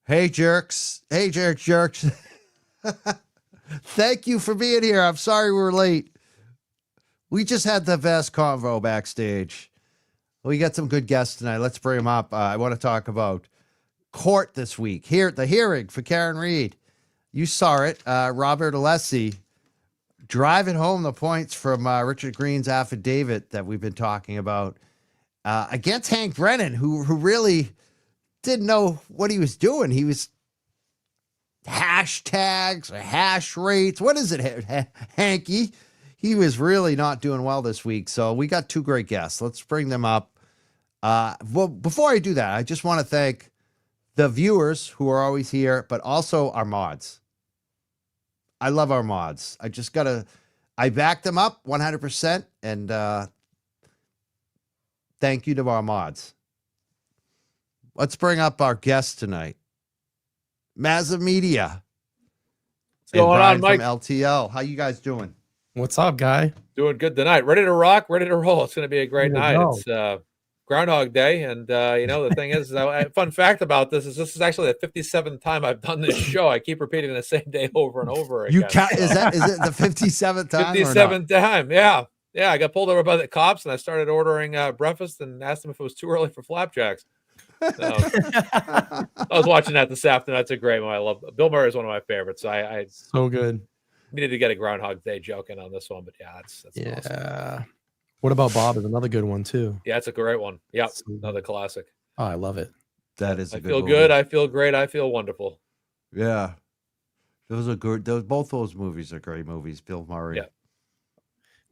Hey, jerks. Hey, jerks. Thank you for being here. I'm sorry we were late. We just had the best convo backstage. We got some good guests tonight. Let's bring them up. I want to talk about court this week. Here, the hearing for Karen Reed. You saw it. Robert Alessi driving home the points from Richard Greene's affidavit that we've been talking about against Hank Brennan, who really didn't know what he was doing. He was hashtags or hash rates. What is it, Hanky? He was really not doing well this week. So we got two great guests. Let's bring them up. Well, before I do that, I just want to thank the viewers who are always here, but also our mods. I love our mods. I back them up 100%. And thank you to our mods. Let's bring up our guest tonight. Mazza Media. What's going on, Mike? From LTL. How you guys doing? What's up, guy? Doing good tonight. Ready to rock, ready to roll. It's going to be a great night. It's Groundhog Day. And, the thing is, fun fact about this is actually the 57th time I've done this show. I keep repeating the same day over and over again. Is it the 57th time? 57th time. Yeah. Yeah. I got pulled over by the cops and I started ordering breakfast and asked them if it was too early for flapjacks. So, I was watching that this afternoon. That's a great one. I love Bill Murray is one of my favorites. I so good. Needed to get a Groundhog Day joke in on this one, but yeah, that's awesome. What about Bob is another good one too. Yeah, it's a great one. Yep, another classic. Oh, I love it. That is. I feel good. I feel great. I feel wonderful. Yeah, those are good. Both those movies are great movies. Bill Murray.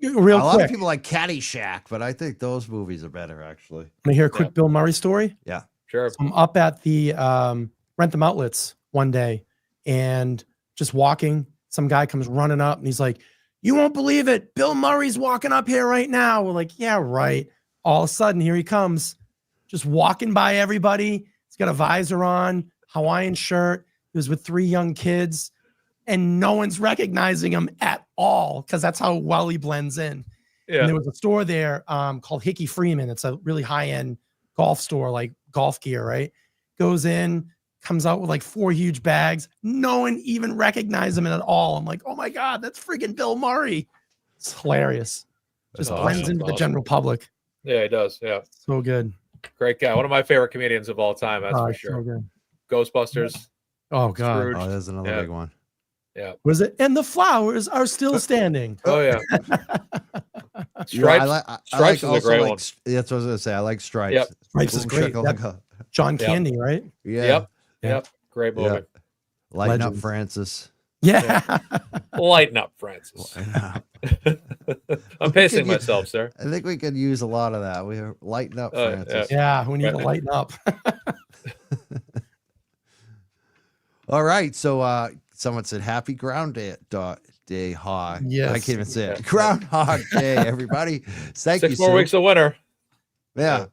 Yeah. A lot of people like Caddyshack, but I think those movies are better actually. Let me hear a quick Bill Murray story. Yeah. Sure. So I'm up at the Rent Them Outlets one day and just walking. Some guy comes running up and he's like, "You won't believe it. Bill Murray's walking up here right now." We're like, "Yeah, right." All of a sudden, here he comes, just walking by everybody. He's got a visor on, Hawaiian shirt. He was with 3 young kids and no one's recognizing him at all because that's how well he blends in. Yeah. And there was a store there called Hickey Freeman. It's a really high-end golf store, like golf gear, right? Goes in, comes out with like 4 huge bags. No one even recognized him at all. I'm like, oh my God, that's freaking Bill Murray. It's hilarious. Just blends into the general public. Yeah, he does. Yeah. So good. Great guy. One of my favorite comedians of all time. That's for sure. So good. Ghostbusters. Oh God. Scrooge. Oh, there's another big one. Yeah. Was it? And the flowers are still standing. Oh yeah. Stripes. Stripes is a great one. That's what I was gonna say. I like Stripes. Yep. Stripes is great. John Candy, right? Yeah. Yep. Great movie. Yep. Lighten up, Francis. Yeah. Lighten up, Francis. I'm pacing myself, sir. I think we could use a lot of that. We lighten up, Francis. Yeah, we need to lighten up. All right. So someone said happy Day Hog. Yes. I can't even say it. Groundhog Day, everybody. Thank you. 6 more weeks of winter. Yeah.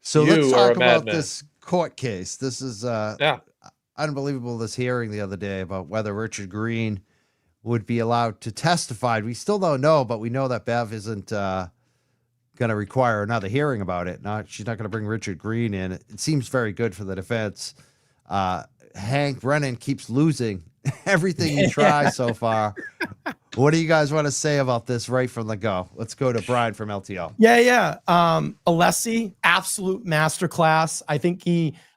So let's talk about this court case. This is unbelievable, this hearing the other day about whether Richard Greene would be allowed to testify. We still don't know, but we know that Bev isn't going to require another hearing about it. She's not going to bring Richard Greene in. It seems very good for the defense. Hank Brennan keeps losing everything he tries so far. What do you guys want to say about this right from the go? Let's go to Brian from LTL. Yeah. Alessi, absolute masterclass. I think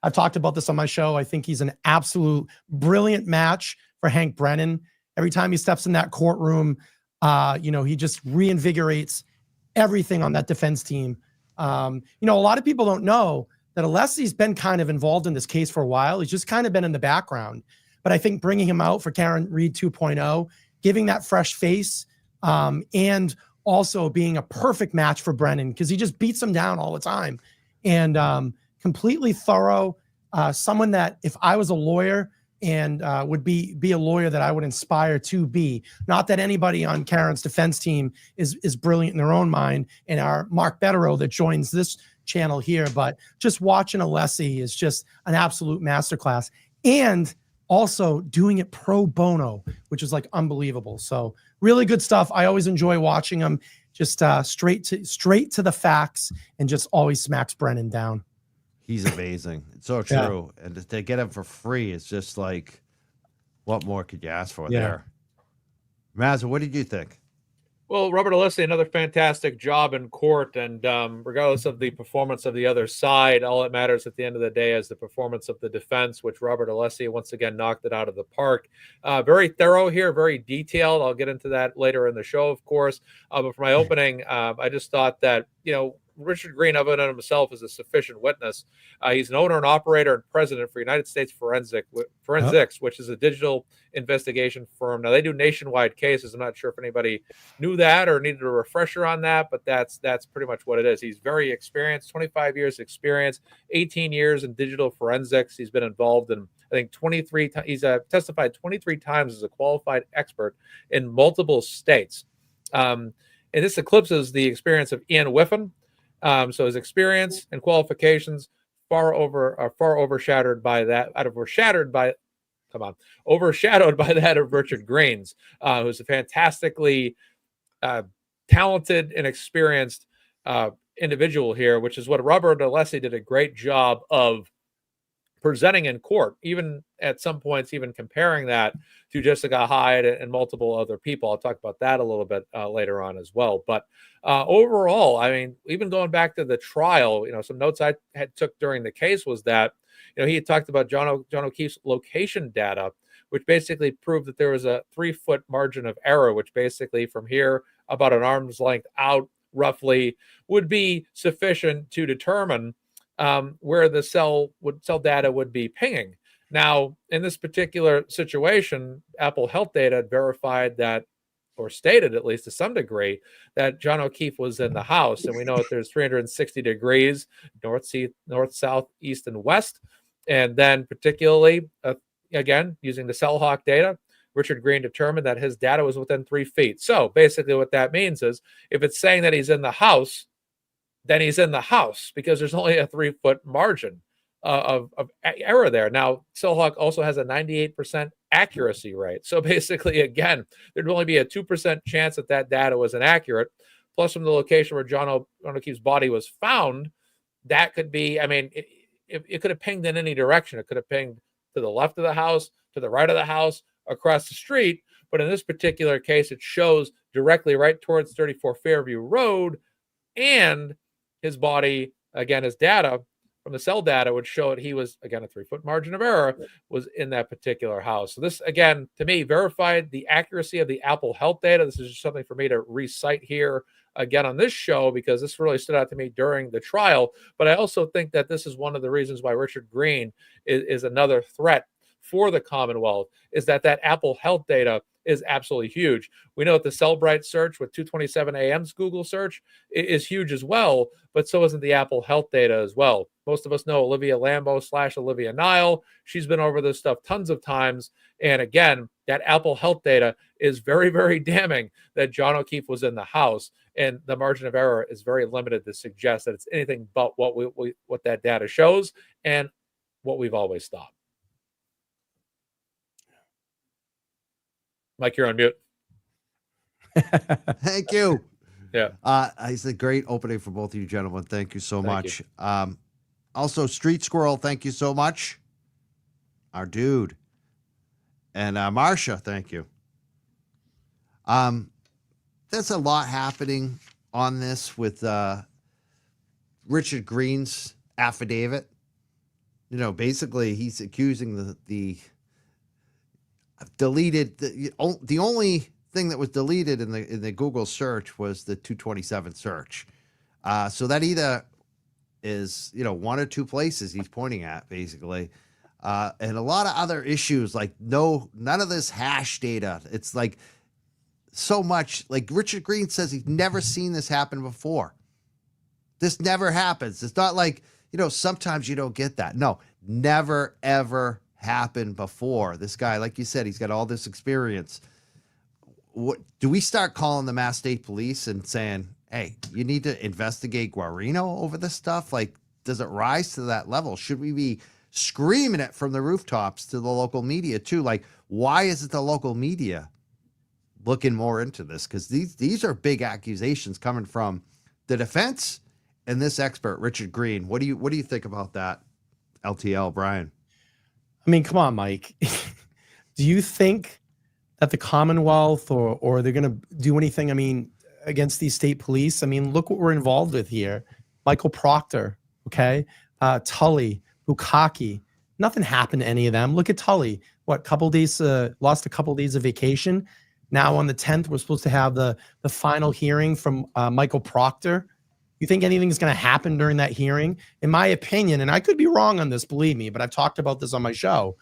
I've talked about this on my show. I think he's an absolute brilliant match for Hank Brennan. Every time he steps in that courtroom, he just reinvigorates everything on that defense team. A lot of people don't know that Alessi's been kind of involved in this case for a while. He's just kind of been in the background. But I think bringing him out for Karen Reed 2.0, giving that fresh face, and also being a perfect match for Brennan because he just beats him down all the time. And completely thorough, someone that if I was a lawyer and would be a lawyer that I would inspire to be. Not that anybody on Karen's defense team is brilliant in their own mind, and our Mark Betterow that joins this channel here, but just watching Alessi is just an absolute masterclass. And also doing it pro bono, which is like unbelievable. So really good stuff. I always enjoy watching him. Just straight to the facts and just always smacks Brennan down. He's amazing. It's so true. Yeah. And to get him for free, it's just like, what more could you ask for there? Mazza, what did you think? Well, Robert Alessi, another fantastic job in court. And regardless of the performance of the other side, all that matters at the end of the day is the performance of the defense, which Robert Alessi once again knocked it out of the park. Very thorough here, very detailed. I'll get into that later in the show, of course. But for my opening, I just thought that, Richard Greene, of it himself, is a sufficient witness. He's an owner and operator and president for United States Forensics, which is a digital investigation firm. Now, they do nationwide cases. I'm not sure if anybody knew that or needed a refresher on that, but that's pretty much what it is. He's very experienced, 25 years experience, 18 years in digital forensics. He's been involved in, I think, 23. He's testified 23 times as a qualified expert in multiple states. And this eclipses the experience of Ian Whiffen. So his experience and qualifications overshadowed by that of Richard Greene's, who's a fantastically talented and experienced individual here, which is what Robert Alessi did a great job of presenting in court, even at some points, even comparing that to Jessica Hyde and multiple other people. I'll talk about that a little bit later on as well. But overall, I mean, even going back to the trial, some notes I took during the case was that, he had talked about John O'Keefe's location data, which basically proved that there was a 3-foot margin of error, which basically from here about an arm's length out roughly would be sufficient to determine where the cell data would be pinging. Now, in this particular situation, Apple Health Data had verified that, or stated at least to some degree, that John O'Keefe was in the house. And we know that there's 360 degrees, north, south, east, and west. And then particularly, again, using the CellHawk data, Richard Greene determined that his data was within 3 feet. So basically what that means is if it's saying that he's in the house, then he's in the house because there's only a 3-foot margin of error there. Now, CellHawk also has a 98% accuracy rate. So basically, again, there'd only be a 2% chance that data was inaccurate. Plus, from the location where John O'Keefe's body was found, that could be, I mean, it could have pinged in any direction. It could have pinged to the left of the house, to the right of the house, across the street. But in this particular case, it shows directly right towards 34 Fairview Road, and his body, again, his data from the cell data would show that he was, again, a 3-foot margin of error was in that particular house. So this, again, to me, verified the accuracy of the Apple Health data. This is just something for me to recite here again on this show because this really stood out to me during the trial. But I also think that this is one of the reasons why Richard Greene is another threat for the Commonwealth, is that Apple Health data is absolutely huge. We know that the Cellbrite search with 2:27 a.m.'s Google search is huge as well, but so isn't the Apple Health data as well. Most of us know Olivia Lambo / Olivia Nile. She's been over this stuff tons of times. And again, that Apple Health data is very, very damning that John O'Keefe was in the house. And the margin of error is very limited to suggest that it's anything but what that data shows and what we've always thought. Mike, you're on mute. Thank you. Yeah. It's a great opening for both of you gentlemen. Thank you so much. Also, Street Squirrel, thank you so much. Our dude. And Marcia, thank you. There's a lot happening on this with Richard Greene's affidavit. Basically, he's accusing the deleted the only thing that was deleted in the Google search was the 227 search. So that either is one or two places he's pointing at basically, and a lot of other issues like none of this hash data. It's like so much like Richard Greene says he's never seen this happen before. This never happens. It's not like sometimes you don't get that. No, never ever happened before. This guy, like you said, he's got all this experience. What do we start calling the Mass State Police and saying, hey, you need to investigate Guarino over this stuff? Like, does it rise to that level? Should we be screaming it from the rooftops to the local media too? Like, why isn't the local media looking more into this? Because these are big accusations coming from the defense and this expert, Richard Greene, what do you think about that? LTL, Brian. I mean, come on, Mike. Do you think that the Commonwealth or they're going to do anything, I mean, against these state police? I mean, look what we're involved with here. Michael Proctor, okay? Tully, Bukaki. Nothing happened to any of them. Look at Tully. What, lost a couple days of vacation. Now on the 10th, we're supposed to have the final hearing from Michael Proctor. You think anything's going to happen during that hearing? In my opinion, and I could be wrong on this, believe me, but I've talked about this on my show.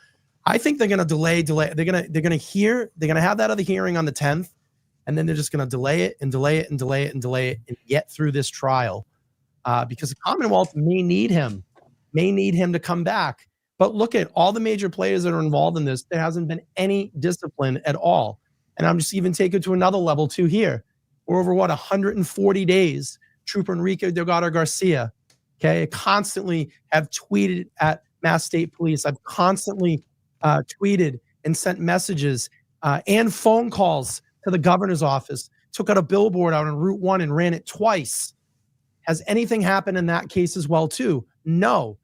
I think they're going to delay. They're going to have that other hearing on the 10th, and then they're just going to delay it and get through this trial because the Commonwealth may need him to come back. But look at all the major players that are involved in this. There hasn't been any discipline at all. And I'm just even taking it to another level too here. We're over 140 days. Trooper Enrique Delgado Garcia, okay, I constantly have tweeted at Mass State Police. I've constantly tweeted and sent messages and phone calls to the governor's office. Took out a billboard out on Route 1 and ran it twice. Has anything happened in that case as well too? No.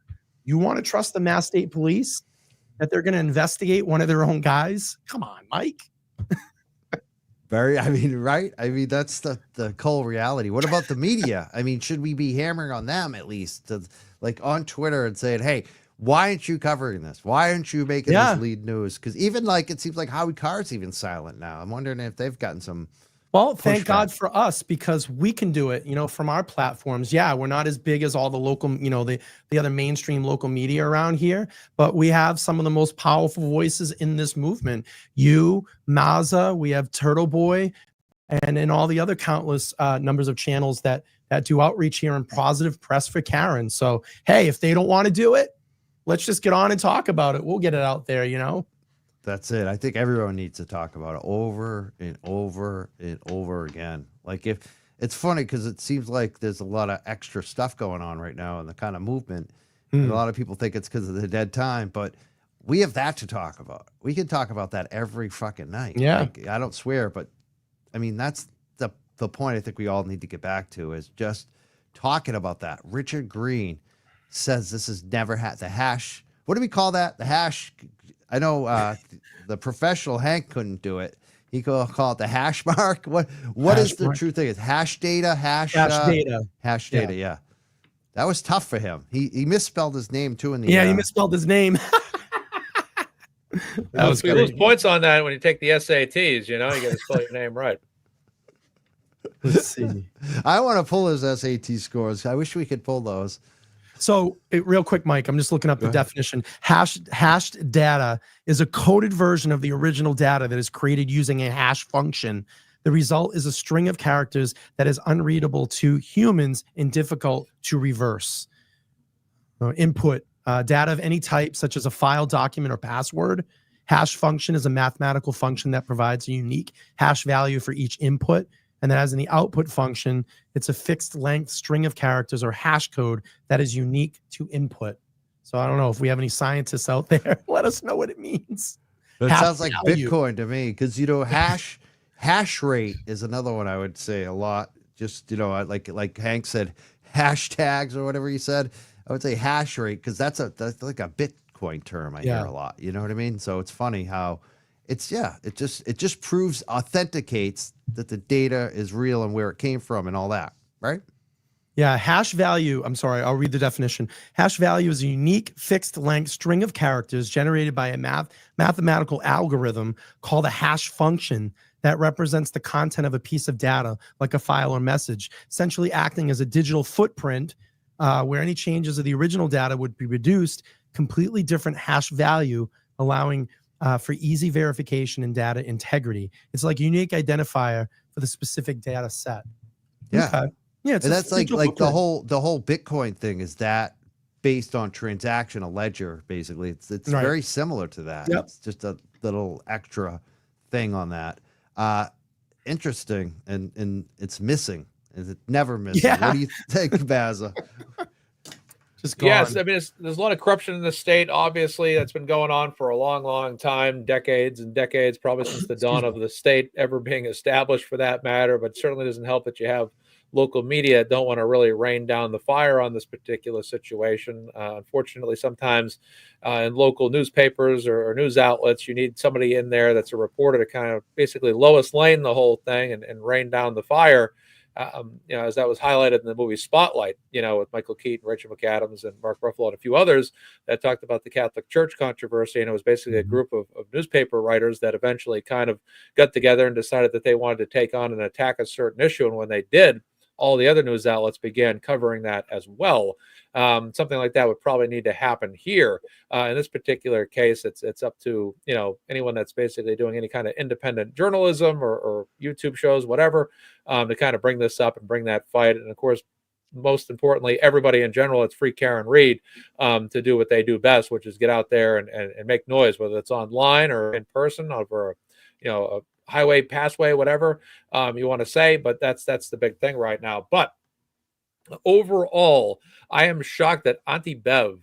You want to trust the Mass State Police that they're going to investigate one of their own guys? Come on, Mike. Right? I mean, that's the cold reality. What about the media? I mean, should we be hammering on them at least to, like, on Twitter and saying, hey, why aren't you covering this? Why aren't you making this lead news? Because even it seems like Howie Carr's even silent now. I'm wondering if they've gotten some. Well, thank God for us, because we can do it, from our platforms. Yeah, we're not as big as all the local, the other mainstream local media around here, but we have some of the most powerful voices in this movement. You, Mazza, we have Turtle Boy, and all the other countless numbers of channels that do outreach here and positive press for Karen. So, hey, if they don't want to do it, let's just get on and talk about it. We'll get it out there, That's it. I think everyone needs to talk about it over and over and over again. Like, if it's funny because it seems like there's a lot of extra stuff going on right now in the kind of movement. And a lot of people think it's because of the dead time, but we have that to talk about. We can talk about that every fucking night. Yeah. Like, I don't swear, but I mean, that's the point I think we all need to get back to, is just talking about that. Richard Greene says this has never had the hash. What do we call that? The hash. I know the professional Hank couldn't do it. He could call it the hash mark. What is the true thing? It's hash data, hash data. Yeah. That was tough for him. He misspelled his name too. He misspelled his name. That was good. Lose points on that when you take the SATs. You got to spell your name right. Let's see. I want to pull his SAT scores. I wish we could pull those. So real quick, Mike, I'm just looking up the definition. Hashed data is a coded version of the original data that is created using a hash function. The result is a string of characters that is unreadable to humans and difficult to reverse. Input data of any type, such as a file, document, or password. Hash function is a mathematical function that provides a unique hash value for each input. And then as in the output function, it's a fixed length string of characters or hash code that is unique to input. So I don't know if we have any scientists out there. Let us know what it means. But it sounds like value. Bitcoin to me, because, hash rate is another one I would say a lot. Just, like Hank said, hashtags or whatever he said. I would say hash rate, because that's like a Bitcoin term I hear a lot. You know what I mean? So it's funny how it just authenticates that the data is real and where it came from and all that, right? Yeah, hash value, I'm sorry, I'll read the definition. Hash value is a unique fixed length string of characters generated by a mathematical algorithm called a hash function that represents the content of a piece of data, like a file or message, essentially acting as a digital footprint where any changes of the original data would be reduced, completely different hash value, allowing for easy verification and data integrity. It's like a unique identifier for the specific data set. Yeah. Okay. Yeah, and that's like the whole Bitcoin thing is that based on transactional ledger, basically. It's very similar to that. Yep. It's just a little extra thing on that. Interesting, and it's missing. Is it never missing? Yeah. What do you think, Mazza? Just gone. Yes, I mean, there's a lot of corruption in the state. Obviously, that's been going on for a long, long time, decades and decades, probably since the dawn of the state ever being established, for that matter. But certainly doesn't help that you have local media don't want to really rain down the fire on this particular situation. Unfortunately, sometimes in local newspapers or news outlets, you need somebody in there that's a reporter to kind of basically Lois Lane the whole thing and rain down the fire. As that was highlighted in the movie Spotlight, with Michael Keaton, Rachel McAdams, and Mark Ruffalo, and a few others that talked about the Catholic Church controversy. And it was basically a group of newspaper writers that eventually kind of got together and decided that they wanted to take on and attack a certain issue. And when they did, all the other news outlets began covering that as well. Something like that would probably need to happen here. In this particular case, it's up to anyone that's basically doing any kind of independent journalism or YouTube shows, whatever, to kind of bring this up and bring that fight. And of course, most importantly, everybody in general, it's free Karen Reed to do what they do best, which is get out there and make noise, whether it's online or in person over a highway, passway, whatever you want to say. But that's the big thing right now. But overall, I am shocked that Auntie Bev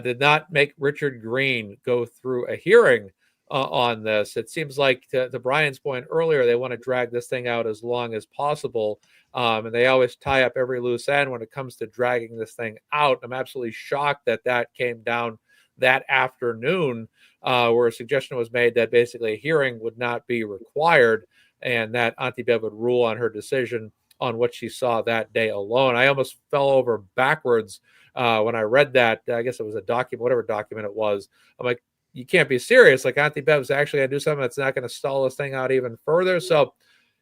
did not make Richard Greene go through a hearing on this. It seems like, to Brian's point earlier, they want to drag this thing out as long as possible. And they always tie up every loose end when it comes to dragging this thing out. I'm absolutely shocked that came down that afternoon, where a suggestion was made that basically a hearing would not be required and that Auntie Bev would rule on her decision on what she saw that day alone. I almost fell over backwards when I read that. I guess it was a document, whatever document it was. I'm like, you can't be serious. Like, Auntie Bev's actually going to do something that's not going to stall this thing out even further. So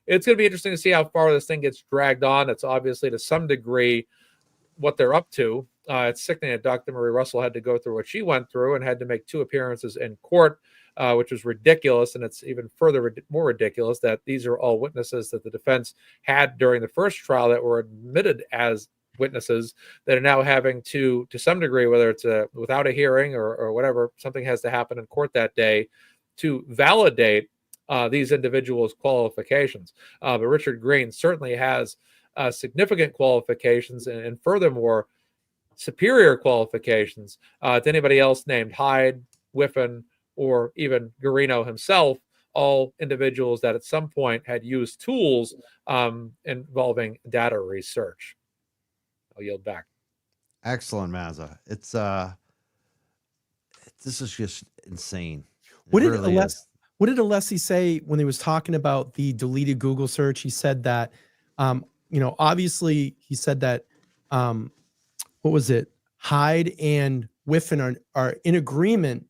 it's going to be interesting to see how far this thing gets dragged on. It's obviously to some degree what they're up to. It's sickening that Dr. Marie Russell had to go through what she went through and had to make 2 appearances in court, which was ridiculous. And it's even further more ridiculous that these are all witnesses that the defense had during the first trial that were admitted as witnesses that are now having to some degree, whether it's without a hearing or whatever, something has to happen in court that day to validate these individuals' qualifications. But Richard Greene certainly has significant qualifications and furthermore, superior qualifications to anybody else named Hyde, Whiffen, or even Guarino himself, all individuals that at some point had used tools involving data research. I'll yield back. Excellent, Mazza. It's this is just insane. What did Alessi say when he was talking about the deleted Google search? He said that, obviously he said that, what was it? Hyde and Whiffen are in agreement.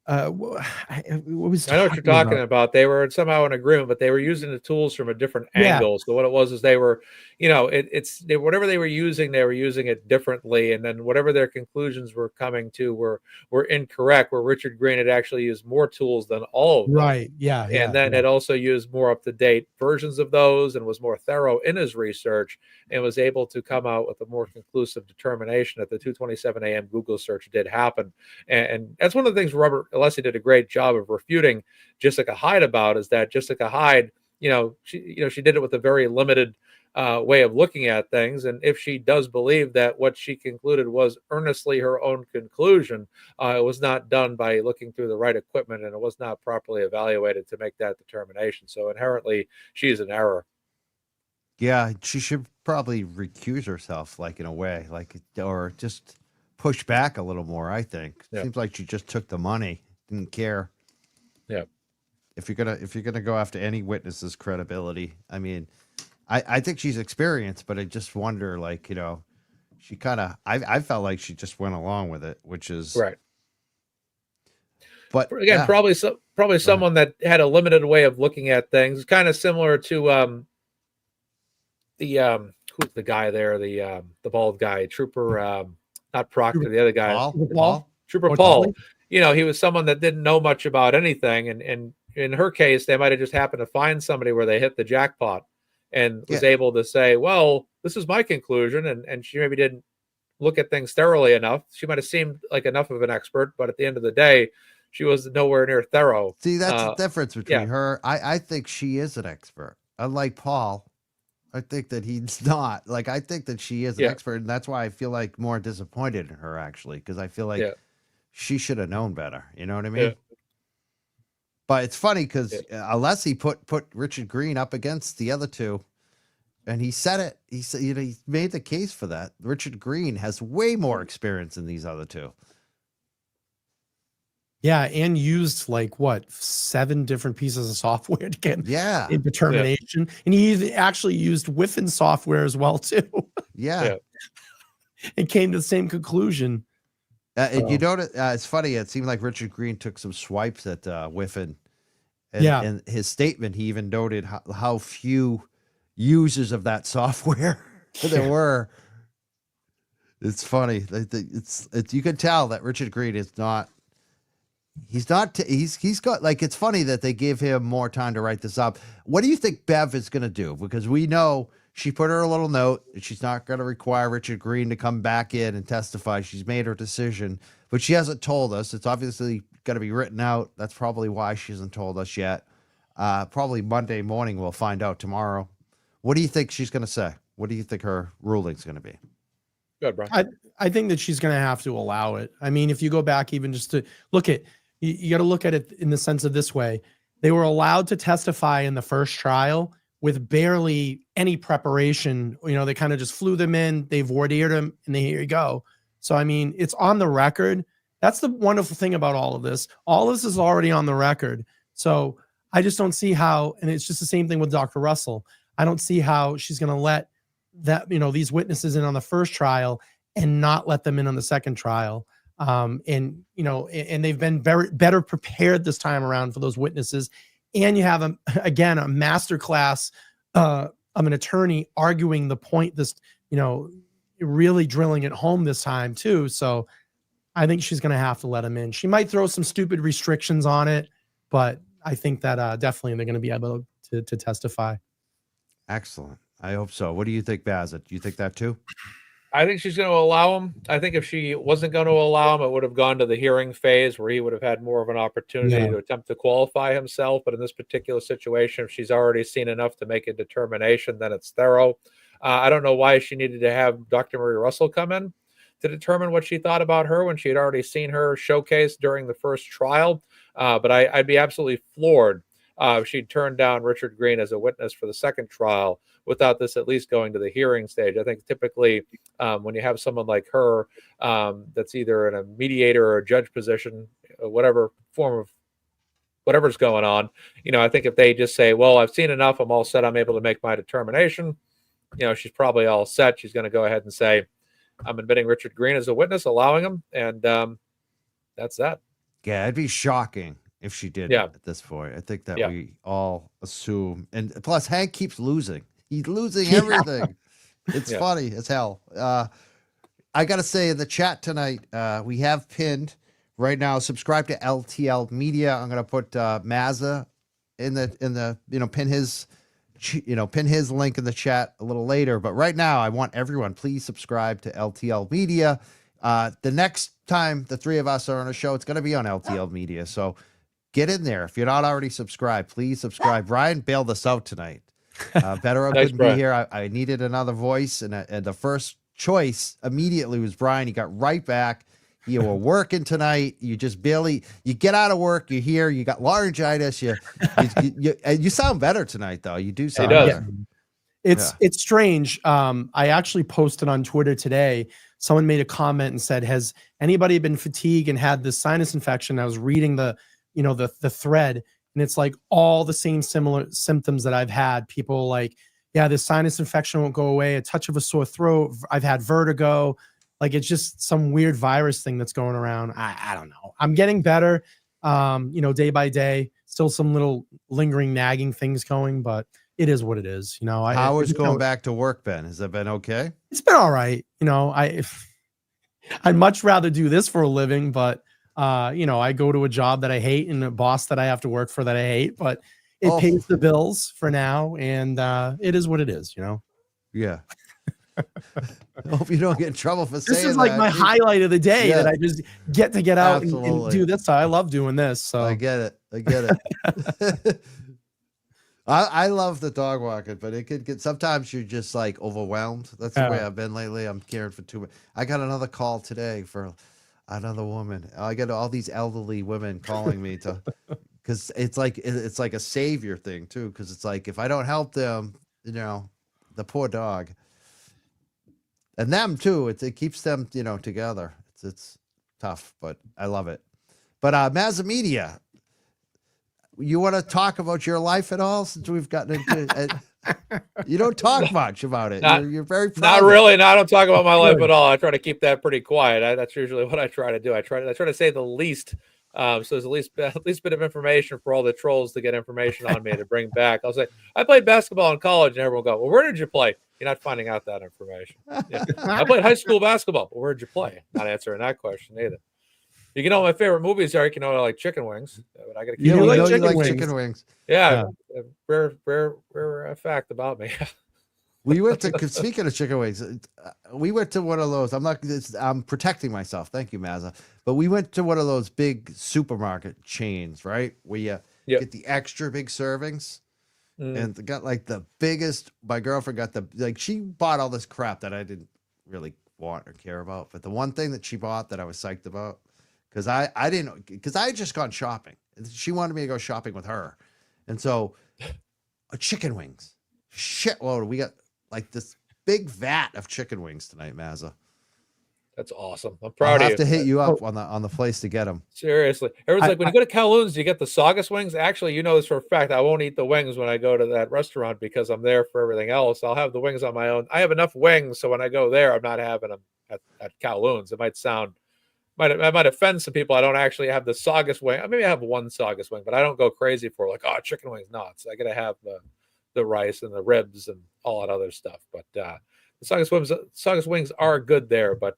I know what you're talking about. They were somehow in agreement, but they were using the tools from a different angle. So what it was is they were, whatever they were using it differently. And then whatever their conclusions were coming to were incorrect, where Richard Greene had actually used more tools than all of them. Right. Yeah. And then had also used more up-to-date versions of those and was more thorough in his research and was able to come out with a more conclusive determination that the 2:27 a.m. Google search did happen. And that's one of the things Robert Alessi did a great job of refuting Jessica Hyde about, is that Jessica Hyde, she did it with a very limited way of looking at things. And if she does believe that what she concluded was earnestly her own conclusion, it was not done by looking through the right equipment, and it was not properly evaluated to make that determination. So inherently, she's in error. Yeah, she should probably recuse herself, in a way, or just push back a little more. I think seems like she just took the money, didn't care. Yeah. If you're gonna go after any witness's credibility, I mean, I think she's experienced, but I just wonder, she kind of, I felt like she just went along with it, which is right. But again, probably someone that had a limited way of looking at things, kind of similar to who's the guy there, the bald guy, Trooper, not Proctor, the other guy, Trooper Paul. He was someone that didn't know much about anything, and in her case, they might have just happened to find somebody where they hit the jackpot and was able to say, well, this is my conclusion, and she maybe didn't look at things thoroughly enough. She might have seemed like enough of an expert, but at the end of the day, she was nowhere near thorough. See, that's the difference between her. I think she is an expert. Unlike Paul, I think that he's not. I think that she is an expert, and that's why I feel more disappointed in her, actually, because I feel she should have known better. You know what I mean? Yeah. But it's funny because Alessi put Richard Greene up against the other two, And he said it. He said, he made the case for that. Richard Greene has way more experience than these other two. Yeah, and used like what 7 different pieces of software to get in determination, and he actually used Whiffen software as well too. Yeah. It came to the same conclusion. And you know, it's funny. It seemed like Richard Greene took some swipes at Whiffen. And, and his statement, he even noted how few users of that software there were. It's funny. It's you can tell that Richard Greene is not. He's got, like, it's funny that they gave him more time to write this up. What do you think Bev is going to do? Because we know she put her a little note that she's not going to require Richard Greene to come back in and testify. She's made her decision, but she hasn't told us. It's obviously going to be written out. That's probably why she hasn't told us yet. Probably Monday morning. We'll find out tomorrow. What do you think she's going to say? What do you think her ruling's going to be? Good, Brian. I think that she's going to have to allow it. I mean, if you go back even just to look at, you got to look at it in the sense of this way. They were allowed to testify in the first trial with barely any preparation. They kind of just flew them in, they voir dired them, and here you go. So, I mean, it's on the record. That's the wonderful thing about all of this. All this is already on the record. So I just don't see how, and it's just the same thing with Dr. Russell. I don't see how she's going to let that, these witnesses in on the first trial and not let them in on the second trial. And they've been better prepared this time around for those witnesses. And you have again a masterclass of an attorney arguing the point, really drilling it home this time too. So I think she's going to have to let him in. She might throw some stupid restrictions on it, but I think that definitely they're going to be able to testify. Excellent. I hope so. What do you think, Mazza? Do you think that too? I think she's going to allow him. I think if she wasn't going to allow him, it would have gone to the hearing phase where he would have had more of an opportunity to attempt to qualify himself. But in this particular situation, if she's already seen enough to make a determination, then it's thorough. I don't know why she needed to have Dr. Marie Russell come in to determine what she thought about her when she had already seen her showcased during the first trial. But I'd be absolutely floored if she'd turned down Richard Greene as a witness for the second trial without this at least going to the hearing stage. I think typically when you have someone like her that's either in a mediator or a judge position, whatever form of whatever's going on, I think if they just say, well, I've seen enough, I'm all set, I'm able to make my determination, she's probably all set. She's going to go ahead and say, I'm admitting Richard Greene as a witness, allowing him, and that's that. Yeah, it'd be shocking if she did at this point. I think that we all assume. And plus, Hank keeps losing. He's losing everything. It's funny as hell. I got to say, in the chat tonight, we have pinned right now, subscribe to LTL Media. I'm going to put Mazza in the pin his link in the chat a little later. But right now, I want everyone, please subscribe to LTL Media. The next time the three of us are on a show, it's going to be on LTL Media. So get in there. If you're not already subscribed, please subscribe. Brian bailed us out tonight. Better couldn't be here. I needed another voice, and the first choice immediately was Brian. He got right back. You were working tonight. You just barely, you get out of work. You're here. You got laryngitis. You sound better tonight, though. You do sound better. It's strange. I actually posted on Twitter today. Someone made a comment and said, has anybody been fatigued and had this sinus infection? I was reading the thread, and it's like all the same similar symptoms that I've had. People like, yeah, this sinus infection won't go away. A touch of a sore throat. I've had vertigo. Like, it's just some weird virus thing that's going around. I don't know. I'm getting better, day by day. Still some little lingering nagging things going, but it is what it is. How is going back to work been? Has it been okay? It's been all right. I'd much rather do this for a living, but I go to a job that I hate and a boss that I have to work for that I hate, but it pays the bills for now, and it is what it is, Yeah. I hope you don't get in trouble for saying that. This is like my highlight of the day that I just get to get out and do this. I love doing this. So I get it. I love the dog walking, but it could get, sometimes you're just like overwhelmed. That's the way I've been lately. I'm caring for too much. I got another call today for another woman. I get all these elderly women calling me because it's like a savior thing too. Cause it's like, if I don't help them, the poor dog. And them too. It keeps them, together. It's tough, but I love it. But Mazza Media, you want to talk about your life at all? Since we've gotten into it, you don't talk much about it. You're very proud. Not really. No, I don't talk about my life at all. I try to keep that pretty quiet. That's usually what I try to do. I try to say the least. So there's at least bit of information for all the trolls to get information on me to bring back. I'll say I played basketball in college, and everyone will go, "Well, where did you play?" You're not finding out that information. Yeah. I played high school basketball. Well, where'd you play? Not answering that question either. You know, my favorite movies are, I like chicken wings. But I got to keep chicken wings. Yeah. Rare fact about me. We went to, speaking of chicken wings, we went to one of those. I'm protecting myself. Thank you, Mazza. But we went to one of those big supermarket chains, right? Where you get the extra big servings. And they got like the biggest. My girlfriend got she bought all this crap that I didn't really want or care about. But the one thing that she bought that I was psyched about, because I had just gone shopping. She wanted me to go shopping with her. And so chicken wings. Shitload. We got like this big vat of chicken wings tonight, Mazza. That's awesome. I'm proud of you. I have to hit you up on the place to get them. Seriously. Everyone's like, when you go to Kowloon's, do you get the Saugus wings? Actually, you know this for a fact. I won't eat the wings when I go to that restaurant because I'm there for everything else. I'll have the wings on my own. I have enough wings, so when I go there, I'm not having them at Kowloon's. It I might offend some people. I don't actually have the Saugus wing. Maybe I have one Saugus wing, but I don't go crazy for chicken wings. No, I got to have the rice and the ribs and all that other stuff. But the Saugus wings are good there, but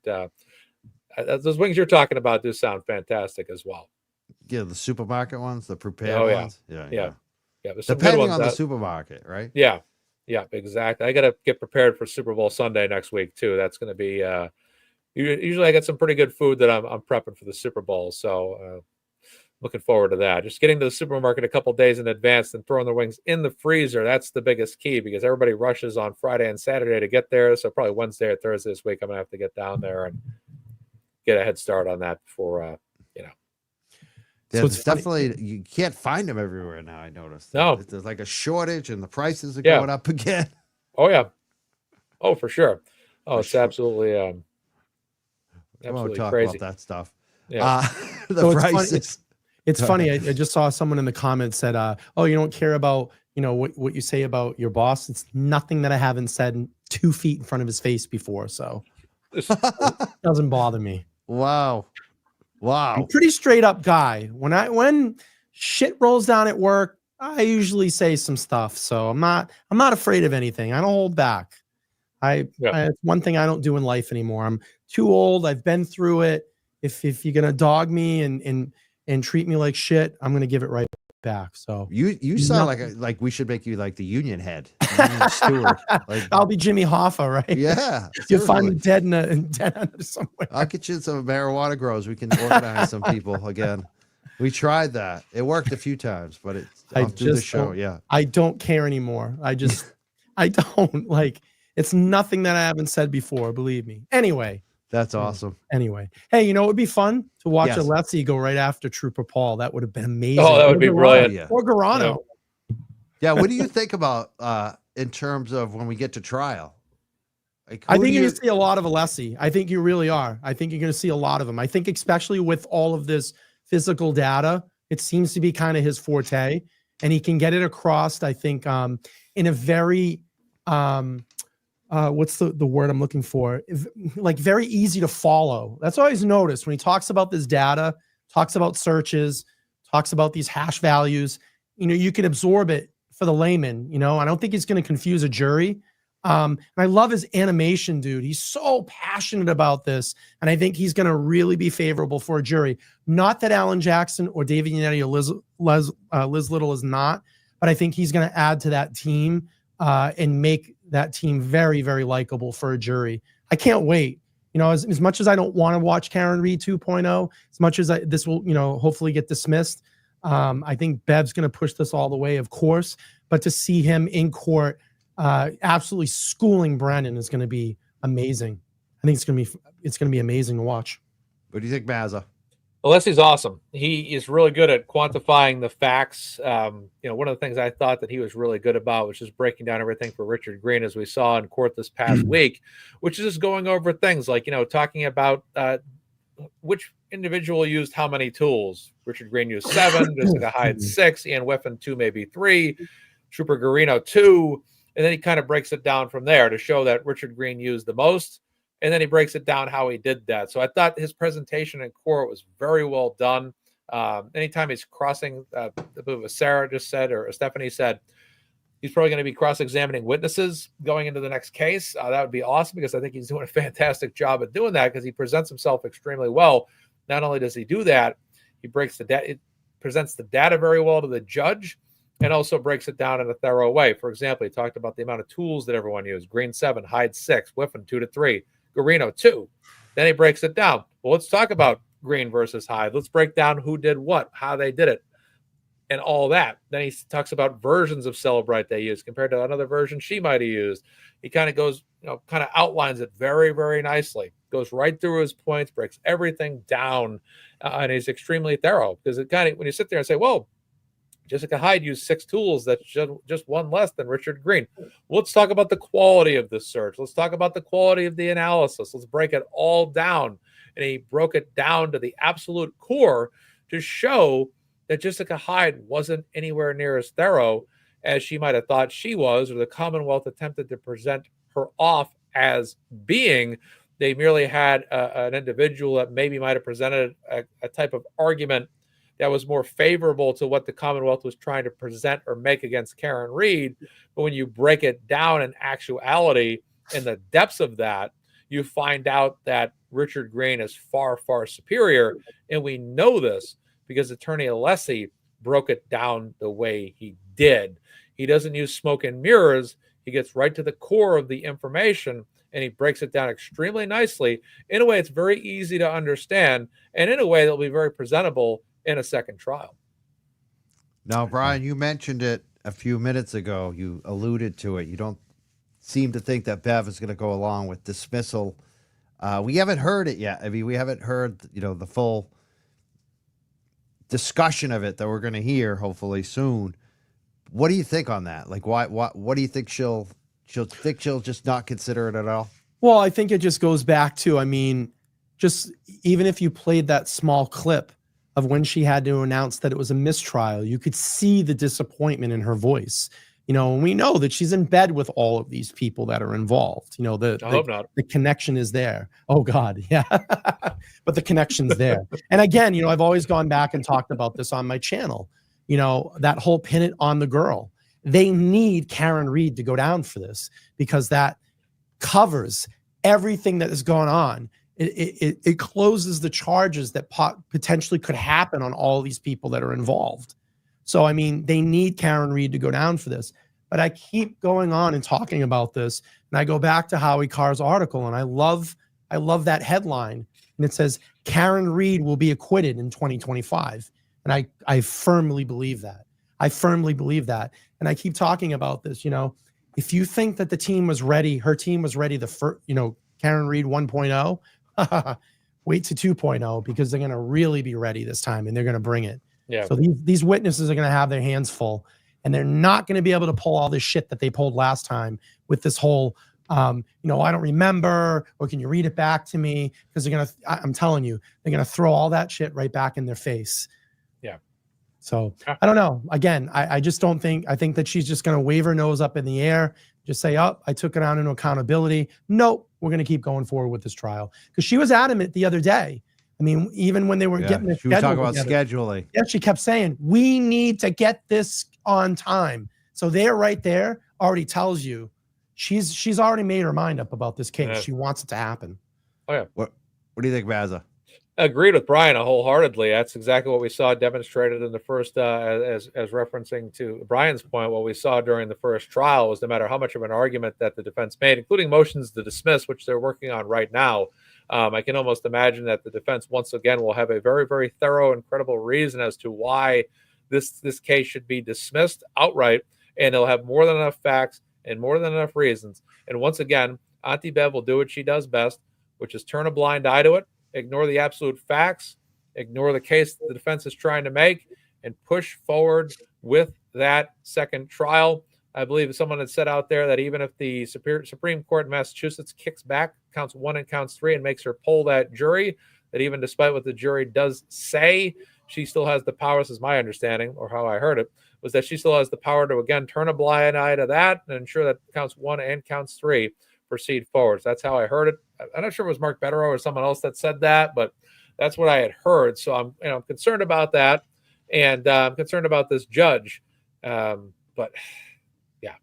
those wings you're talking about do sound fantastic as well. Yeah, the supermarket ones, the prepared ones. Yeah. Depending on the supermarket, right? Yeah, exactly. I got to get prepared for Super Bowl Sunday next week too. That's going to be. Usually, I get some pretty good food that I'm prepping for the Super Bowl. So looking forward to that. Just getting to the supermarket a couple days in advance and throwing the wings in the freezer. That's the biggest key because everybody rushes on Friday and Saturday to get there. So probably Wednesday or Thursday this week, I'm going to have to get down there and get a head start on that before, Yeah, so it's definitely, you can't find them everywhere now, I noticed. No. There's like a shortage and the prices are going up again. Oh, yeah. Oh, for sure. Oh, it's absolutely crazy. About that stuff. Yeah. The prices. It's funny. I just saw someone in the comments said, "Oh, you don't care about what you say about your boss." It's nothing that I haven't said 2 feet in front of his face before, so it doesn't bother me. Wow. I'm a pretty straight up guy. When shit rolls down at work, I usually say some stuff. So I'm not afraid of anything. I don't hold back. It's one thing I don't do in life anymore. I'm too old. I've been through it. If you're gonna dog me and treat me like shit, I'm gonna give it right back. So you sound like we should make you like the union head, union steward. I'll be Jimmy Hoffa, right? Yeah, you'll find me dead under somewhere. I'll get you some marijuana grows. We can organize some people again. We tried that. It worked a few times, but I'll do the show. Yeah, I don't care anymore. I don't like. It's nothing that I haven't said before. Believe me. Anyway. That's awesome. Anyway, hey, it would be fun to watch Alessi go right after Trooper Paul. That would have been amazing. Oh, that would be brilliant. Or Garano. Yeah. What do you think about in terms of when we get to trial? I think you're going to see a lot of Alessi. I think you really are. I think you're going to see a lot of them. I think especially with all of this physical data, it seems to be kind of his forte, and he can get it across. I think in a very what's the word I'm looking for? Like very easy to follow. That's what I always noticed when he talks about this data, talks about searches, talks about these hash values. You can absorb it for the layman. I don't think he's going to confuse a jury. And I love his animation, dude. He's so passionate about this, and I think he's going to really be favorable for a jury. Not that Alan Jackson or David Yannetti or Liz Little is not, but I think he's going to add to that team and make that team very, very likable for a jury. I can't wait. As much as I don't want to watch Karen Reed 2.0, as much as this will, hopefully get dismissed, I think Bev's going to push this all the way, of course. But to see him in court, absolutely schooling Brennan is going to be amazing. I think it's going to be amazing to watch. What do you think, Mazza? Leslie's awesome. He is really good at quantifying the facts. One of the things I thought that he was really good about was just breaking down everything for Richard Greene, as we saw in court this past week, which is just going over things like, talking about which individual used how many tools. Richard Greene used 7, Jessica Hyde 6, Ian Whiffen 2, maybe 3, Trooper Garino 2, and then he kind of breaks it down from there to show that Richard Greene used the most. And then he breaks it down how he did that. So I thought his presentation in court was very well done. Anytime he's crossing, what Sarah just said, or Stephanie said, he's probably going to be cross-examining witnesses going into the next case. That would be awesome, because I think he's doing a fantastic job at doing that, because he presents himself extremely well. Not only does he do that, he presents the data very well to the judge, and also breaks it down in a thorough way. For example, he talked about the amount of tools that everyone used. Greene 7, Hyde 6, Whiffen 2 to 3. Garino 2. Then he breaks it down. Well, let's talk about Greene versus Hyde. Let's break down who did what, how they did it, and all that. Then he talks about versions of Celebrite they used compared to another version she might have used. He kind of goes, kind of outlines it very, very nicely. Goes right through his points, breaks everything down, and he's extremely thorough, because it kind of, when you sit there and say, well, Jessica Hyde used 6 tools. That's just one less than Richard Greene. Well, let's talk about the quality of the search. Let's talk about the quality of the analysis. Let's break it all down. And he broke it down to the absolute core to show that Jessica Hyde wasn't anywhere near as thorough as she might have thought she was, or the Commonwealth attempted to present her off as being. They merely had an individual that maybe might have presented a type of argument that was more favorable to what the Commonwealth was trying to present or make against Karen Read. But when you break it down in actuality, in the depths of that, you find out that Richard Greene is far, far superior. And we know this because Attorney Alessi broke it down the way he did. He doesn't use smoke and mirrors. He gets right to the core of the information, and he breaks it down extremely nicely in a way it's very easy to understand, and in a way that'll be very presentable in a second trial. Now, Brian, you mentioned it a few minutes ago. You alluded to it. You don't seem to think that Bev is going to go along with dismissal. We haven't heard it yet. I mean, we haven't heard, the full discussion of it that we're going to hear hopefully soon. What do you think on that? Like, what do you think she'll just not consider it at all? Well, I think it just goes back to, just even if you played that small clip of when she had to announce that it was a mistrial, you could see the disappointment in her voice. And we know that she's in bed with all of these people that are involved. I hope not. The connection is there. Oh God, yeah. But the connection's there. And again, I've always gone back and talked about this on my channel. That whole pin it on the girl. They need Karen Read to go down for this, because that covers everything that is going on. It closes the charges that potentially could happen on all these people that are involved. So, they need Karen Read to go down for this. But I keep going on and talking about this, and I go back to Howie Carr's article, and I love that headline. And it says, Karen Read will be acquitted in 2025. And I firmly believe that. And I keep talking about this, if you think that the team was ready, her team was ready, the first, Karen Read 1.0, wait to 2.0, because they're going to really be ready this time, and they're going to bring it. Yeah. So these witnesses are going to have their hands full, and they're not going to be able to pull all this shit that they pulled last time with this whole, I don't remember, or can you read it back to me? Because I'm telling you, they're going to throw all that shit right back in their face. Yeah. So I don't know. Again, I just don't think, I think that she's just going to wave her nose up in the air, just say, oh, I took it on into accountability. Nope, we're going to keep going forward with this trial. Because she was adamant the other day. Even when they were getting the schedule, she was talking about scheduling. Yeah, she kept saying, we need to get this on time. So there, right there, already tells you she's already made her mind up about this case. Yeah. She wants it to happen. Oh yeah. What do you think, Mazza? Agreed with Brian wholeheartedly. That's exactly what we saw demonstrated in the first, as referencing to Brian's point. What we saw during the first trial was, no matter how much of an argument that the defense made, including motions to dismiss, which they're working on right now, I can almost imagine that the defense once again will have a very, very thorough and credible reason as to why this case should be dismissed outright, and they'll have more than enough facts and more than enough reasons. And once again, Auntie Bev will do what she does best, which is turn a blind eye to it, ignore the absolute facts, ignore the case the defense is trying to make, and push forward with that second trial. I believe someone had said out there that even if the Supreme Court in Massachusetts kicks back counts 1 and counts 3 and makes her poll that jury, that even despite what the jury does say, she still has the power, this is my understanding, or how I heard it, was that she still has the power to, again, turn a blind eye to that and ensure that counts 1 and counts 3 proceed forward. So that's how I heard it. I'm not sure if it was Mark Betterow or someone else that said that, but that's what I had heard. So I'm concerned about that, and I'm concerned about this judge. But yeah,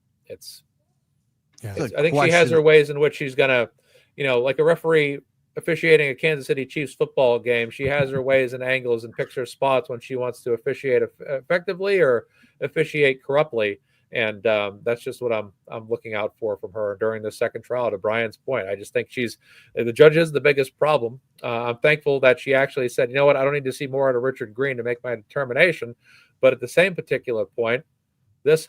I think she has her ways in which she's gonna, like a referee officiating a Kansas City Chiefs football game. She has her ways and angles and picks her spots when she wants to officiate effectively or officiate corruptly. And that's just what I'm looking out for from her during the second trial. To Brian's point, I just think the judge is the biggest problem. I'm thankful that she actually said, you know what, I don't need to see more out of Richard Greene to make my determination. But at the same particular point, this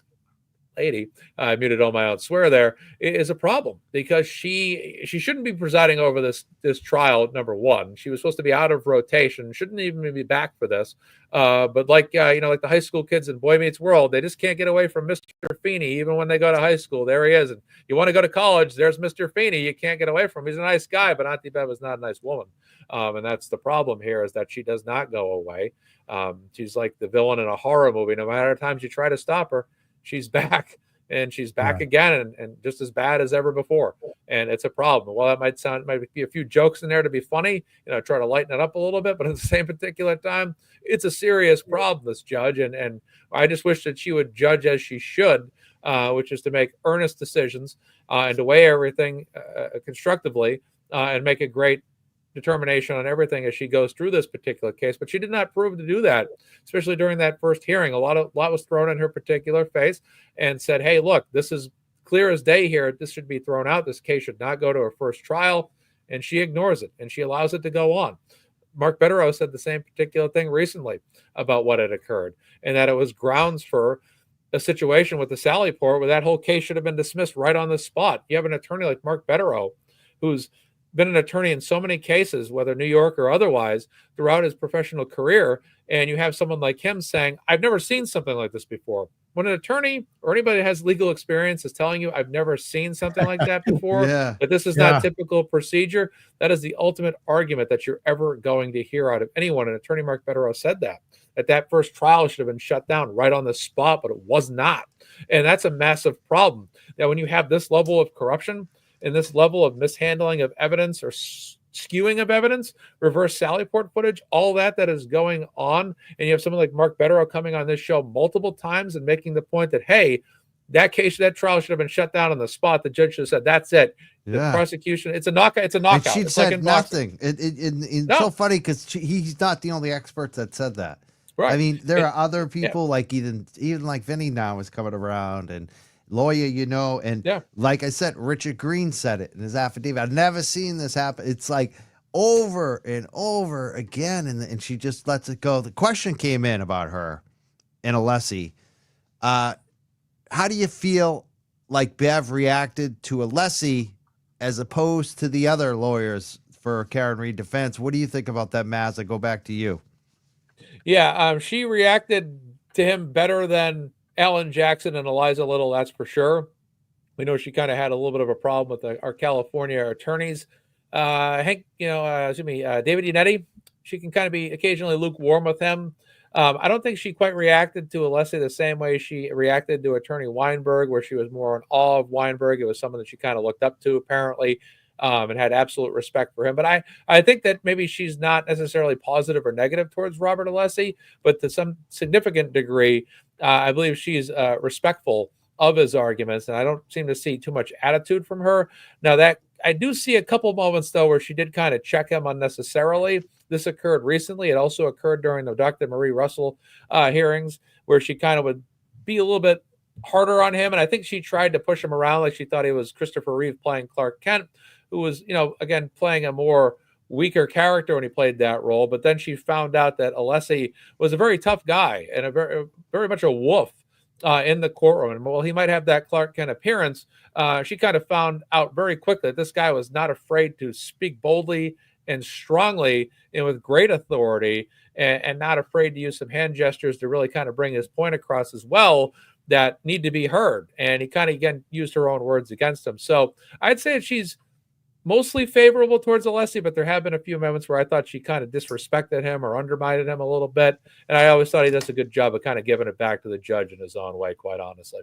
lady, I muted on my own swear there, is a problem, because she shouldn't be presiding over this trial. Number one, she was supposed to be out of rotation, shouldn't even be back for this. But like the high school kids in Boy Meets World, they just can't get away from Mr. Feeney even when they go to high school. There he is. And you want to go to college, there's Mr. Feeney. You can't get away from him. He's a nice guy, but Auntie Bev is not a nice woman. And that's the problem here, is that she does not go away. She's like the villain in a horror movie. No matter the times you try to stop her, she's back, and she's back again, and just as bad as ever before. And it's a problem. Well, that might be a few jokes in there to be funny, try to lighten it up a little bit, but at the same particular time, it's a serious problem, this judge. And I just wish that she would judge as she should, which is to make earnest decisions and to weigh everything constructively and make a great determination on everything as she goes through this particular case. But she did not prove to do that, especially during that first hearing. A lot was thrown in her particular face, and said, hey, look, this is clear as day here. This should be thrown out. This case should not go to a first trial. And she ignores it, and she allows it to go on. Mark Betterow said the same particular thing recently about what had occurred, and that it was grounds for a situation with the Sally Port where that whole case should have been dismissed right on the spot. You have an attorney like Mark Betterow, who's been an attorney in so many cases, whether New York or otherwise, throughout his professional career, and you have someone like him saying, I've never seen something like this before. When an attorney or anybody that has legal experience is telling you, I've never seen something like that before, that this is not typical procedure, that is the ultimate argument that you're ever going to hear out of anyone. And attorney Mark Betterow said that first trial should have been shut down right on the spot, but it was not. And that's a massive problem. Now, when you have this level of corruption and this level of mishandling of evidence or skewing of evidence, reverse Sally Port footage, all that is going on, and you have someone like Mark Betterow coming on this show multiple times and making the point that, hey, that trial should have been shut down on the spot. The judge should have said, that's it. The prosecution, it's a knockout. It's a knockout. And she said nothing. It's so funny because he's not the only expert that said that. Right. I mean, there are other people like even like Vinny now is coming around, and lawyer, and like I said, Richard Greene said it in his affidavit. I've never seen this happen. It's like over and over again, and she just lets it go. The question came in about her and Alessi. How do you feel like Bev reacted to Alessi as opposed to the other lawyers for Karen Reed defense? What do you think about that, Mazza? Go back to you. Yeah, she reacted to him better than Alan Jackson and Eliza Little, that's for sure. We know she kind of had a little bit of a problem with our California attorneys. David Unetti, she can kind of be occasionally lukewarm with him. I don't think she quite reacted to Alessi the same way she reacted to attorney Weinberg, where she was more in awe of Weinberg. It was someone that she kind of looked up to, apparently, and had absolute respect for him. But I think that maybe she's not necessarily positive or negative towards Robert Alessi, but to some significant degree, I believe she's respectful of his arguments, and I don't seem to see too much attitude from her. Now, that I do see a couple moments, though, where she did kind of check him unnecessarily. This occurred recently. It also occurred during the Dr. Marie Russell hearings, where she kind of would be a little bit harder on him, and I think she tried to push him around like she thought he was Christopher Reeve playing Clark Kent, who was, again, playing a more weaker character when he played that role. But then she found out that Alessi was a very tough guy and a very much a wolf in the courtroom. And while he might have that Clark Kent appearance, she kind of found out very quickly that this guy was not afraid to speak boldly and strongly and with great authority, and not afraid to use some hand gestures to really kind of bring his point across as well, that need to be heard. And he kind of, again, used her own words against him. So I'd say she's mostly favorable towards Alessi, but there have been a few moments where I thought she kind of disrespected him or undermined him a little bit. And I always thought he does a good job of kind of giving it back to the judge in his own way, quite honestly.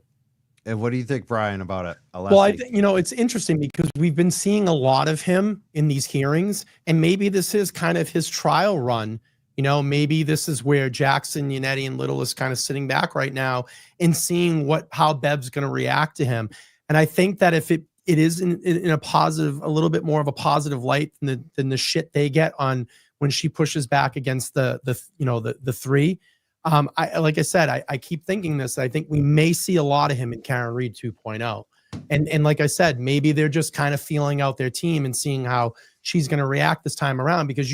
And what do you think, Brian, about it? Alessi? Well, I think, it's interesting because we've been seeing a lot of him in these hearings, and maybe this is kind of his trial run. Maybe this is where Jackson, Yannetti, and Little is kind of sitting back right now and seeing how Bev's going to react to him. And I think that if it is in a positive, a little bit more of a positive light than the shit they get on when she pushes back against the three. Like I said, I keep thinking this. I think we may see a lot of him in Karen Read 2.0. And like I said, maybe they're just kind of feeling out their team and seeing how she's going to react this time around, because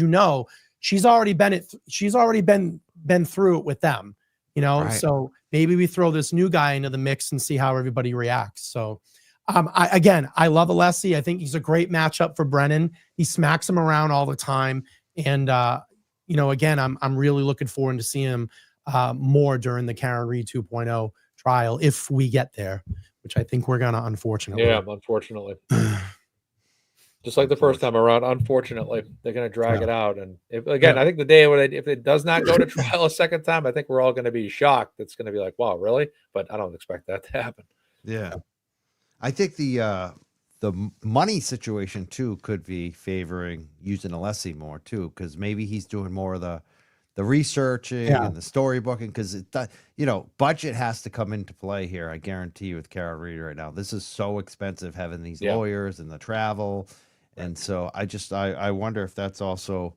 she's already been through it with them, right. So maybe we throw this new guy into the mix and see how everybody reacts. So I love Alessi. I think he's a great matchup for Brennan. He smacks him around all the time. And, again, I'm really looking forward to seeing him more during the Karen Read 2.0 trial, if we get there, which I think we're going to, unfortunately. Yeah, unfortunately. Just like the first time around, unfortunately, they're going to drag it out. And I think the day if it does not go to trial a second time, I think we're all going to be shocked. It's going to be like, wow, really? But I don't expect that to happen. Yeah. I think the money situation too could be favoring using Alessi more too, because maybe he's doing more of the researching and the storybooking, because budget has to come into play here. I guarantee you with Karen Read right now, this is so expensive having these lawyers and the travel. And so I wonder if that's also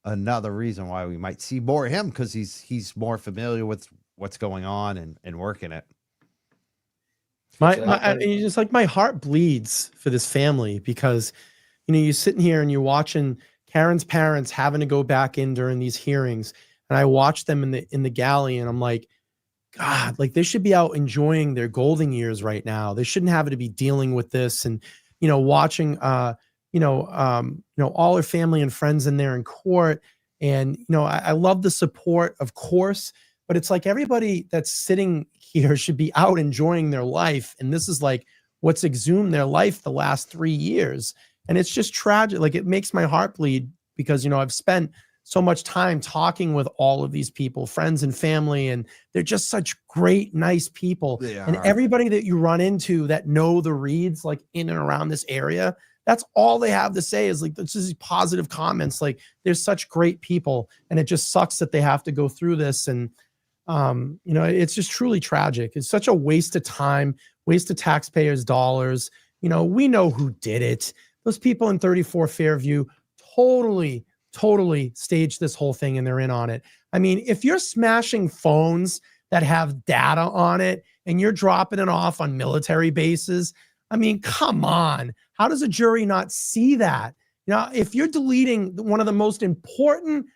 another reason why we might see more of him, because he's more familiar with what's going on and working it. Just like my heart bleeds for this family, because you're sitting here and you're watching Karen's parents having to go back in during these hearings, and I watch them in the galley, and I'm like, God, like they should be out enjoying their golden years right now. They shouldn't have to be dealing with this, and watching all her family and friends in there in court. And I love the support, of course, but it's like everybody that's sitting here should be out enjoying their life, and this is like what's exhumed their life the last 3 years. And it's just tragic. Like, it makes my heart bleed, because I've spent so much time talking with all of these people, friends and family, and they're just such great, nice people. And everybody that you run into that know the Reads, like in and around this area, that's all they have to say is like, this is positive comments. Like, they're such great people, and it just sucks that they have to go through this. And it's just truly tragic. It's such a waste of time, waste of taxpayers' dollars. We know who did it. Those people in 34 Fairview totally staged this whole thing, and they're in on it. I mean, if you're smashing phones that have data on it and you're dropping it off on military bases, I mean, come on. How does a jury not see that? If you're deleting one of the most important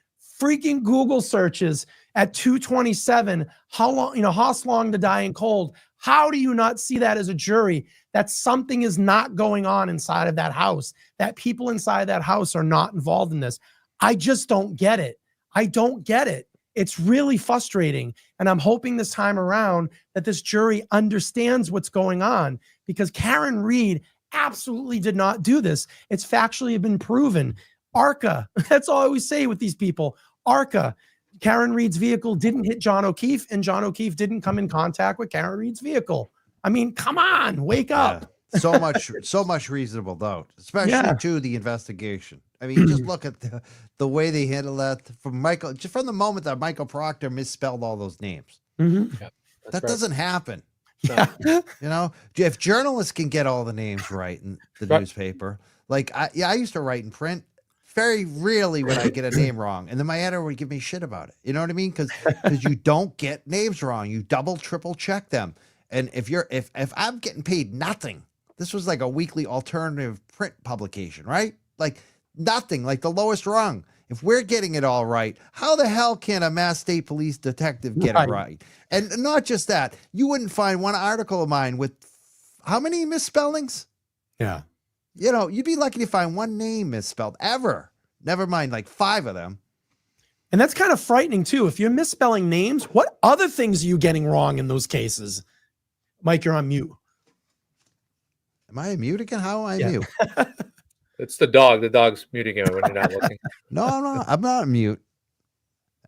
freaking Google searches at 2:27, how long to die in cold? How do you not see that as a jury, that something is not going on inside of that house, that people inside that house are not involved in this? I just don't get it. I don't get it. It's really frustrating. And I'm hoping this time around that this jury understands what's going on, because Karen Read absolutely did not do this. It's factually been proven. ARCA, that's all I always say with these people. ARCA, Karen Read's vehicle didn't hit John O'Keefe, and John O'Keefe didn't come in contact with Karen Read's vehicle. I mean, come on, wake up. So much reasonable doubt, especially to the investigation. I mean, just look at the way they handled that from Michael, just from the moment that Michael Proctor misspelled all those names. Mm-hmm. That doesn't happen. Yeah. If journalists can get all the names right in the newspaper, like I used to write in print. Very rarely would I get a name wrong, and then my editor would give me shit about it. You know what I mean? Because you don't get names wrong. You double, triple check them. And if I'm getting paid nothing, this was like a weekly alternative print publication, right? Like nothing, like the lowest rung. If we're getting it all right, how the hell can a Mass State Police detective get it right? And not just that, you wouldn't find one article of mine with how many misspellings? Yeah. You'd be lucky to find one name misspelled ever. Never mind, like 5 of them. And that's kind of frightening too. If you're misspelling names, what other things are you getting wrong in those cases? Mike, you're on mute. Am I mute again? How am I mute? It's the dog. The dog's muting him when you're not looking. No, I'm not. I'm not mute.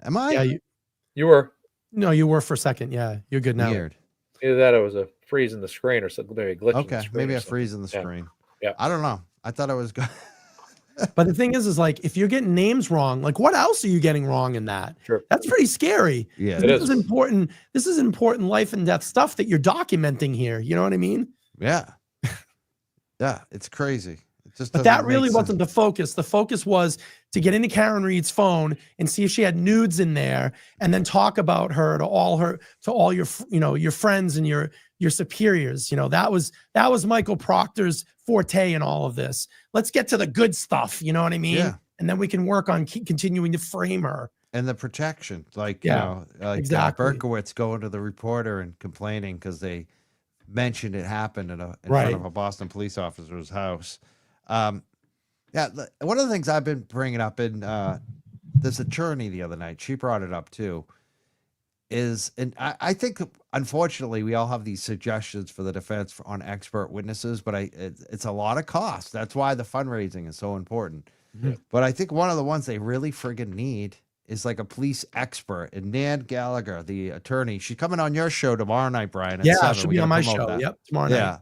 Am I? Yeah, you were. No, you were for a second. Yeah, you're good now. Weird. Either that or it was a freeze in the screen or something. Maybe a glitch. Okay, in the screen maybe a something. freeze in the screen. Yeah. I don't know. I thought it was good. But the thing is like, if you're getting names wrong, like what else are you getting wrong in that? Sure. That's pretty scary. Yeah, this is important. This is important life and death stuff that you're documenting here. You know what I mean? Yeah. Yeah, it's crazy. It just but that really wasn't the focus. The focus was to get into Karen Reed's phone and see if she had nudes in there, and then talk about her to all your, your friends and your superiors. That was Michael Proctor's forte in all of this. Let's get to the good stuff. You know what I mean? Yeah. And then we can work on continuing to frame her. And the protection, like, exactly. Berkowitz going to the reporter and complaining because they mentioned it happened in front of a Boston police officer's house. One of the things I've been bringing up in this attorney the other night, she brought it up too, and I think, unfortunately, we all have these suggestions for the defense on expert witnesses, but it's a lot of cost. That's why the fundraising is so important. Mm-hmm. But I think one of the ones they really friggin' need is like a police expert. And Nan Gallagher, the attorney, she's coming on your show tomorrow night, Brian. At 7. She'll be on my show. That. Yep, tomorrow night. Yeah,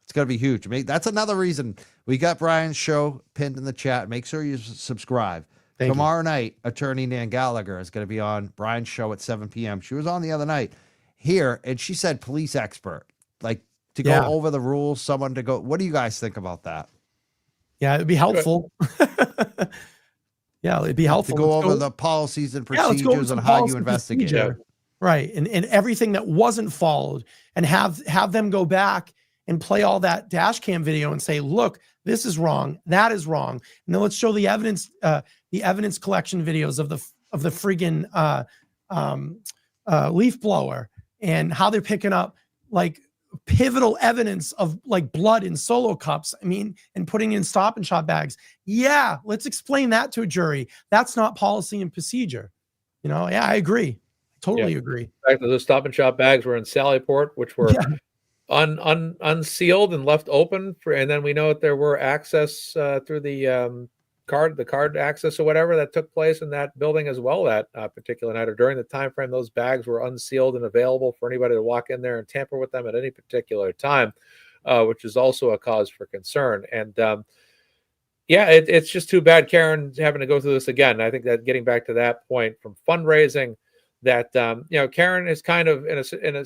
it's gonna be huge. That's another reason we got Brian's show pinned in the chat. Make sure you subscribe. Tomorrow night, attorney Nan Gallagher is going to be on Brian's show at 7 p.m. She was on the other night here, and she said police expert, like to go over the rules, someone to go. What do you guys think about that? Yeah, it'd be helpful. Yeah, it'd be helpful to go over the policies and procedures and how you investigate. Right, and everything that wasn't followed, and have them go back and play all that dash cam video and say, look, this is wrong, that is wrong, and then let's show the evidence collection videos of the friggin' leaf blower and how they're picking up like pivotal evidence of like blood in Solo cups. I mean, and putting in Stop and Shop bags. Yeah, let's explain that to a jury. That's not policy and procedure. Yeah, I agree. Totally agree. In fact, those Stop and Shop bags were in Sallyport, which were unsealed and left open and then we know that there were access through the card access or whatever that took place in that building as well that particular night, or during the time frame those bags were unsealed and available for anybody to walk in there and tamper with them at any particular time, which is also a cause for concern. And it's just too bad Karen having to go through this again. I think that getting back to that point from fundraising, that Karen is kind of in a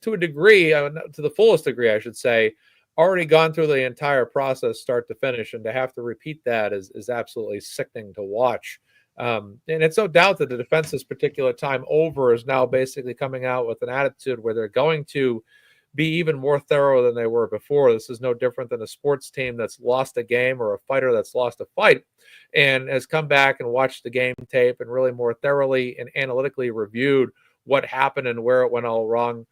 to a degree, to the fullest degree, I should say, already gone through the entire process, start to finish, and to have to repeat that is absolutely sickening to watch. And it's no doubt that the defense this particular time over is now basically coming out with an attitude where they're going to be even more thorough than they were before. This is no different than a sports team that's lost a game or a fighter that's lost a fight and has come back and watched the game tape and really more thoroughly and analytically reviewed what happened and where it went all wrong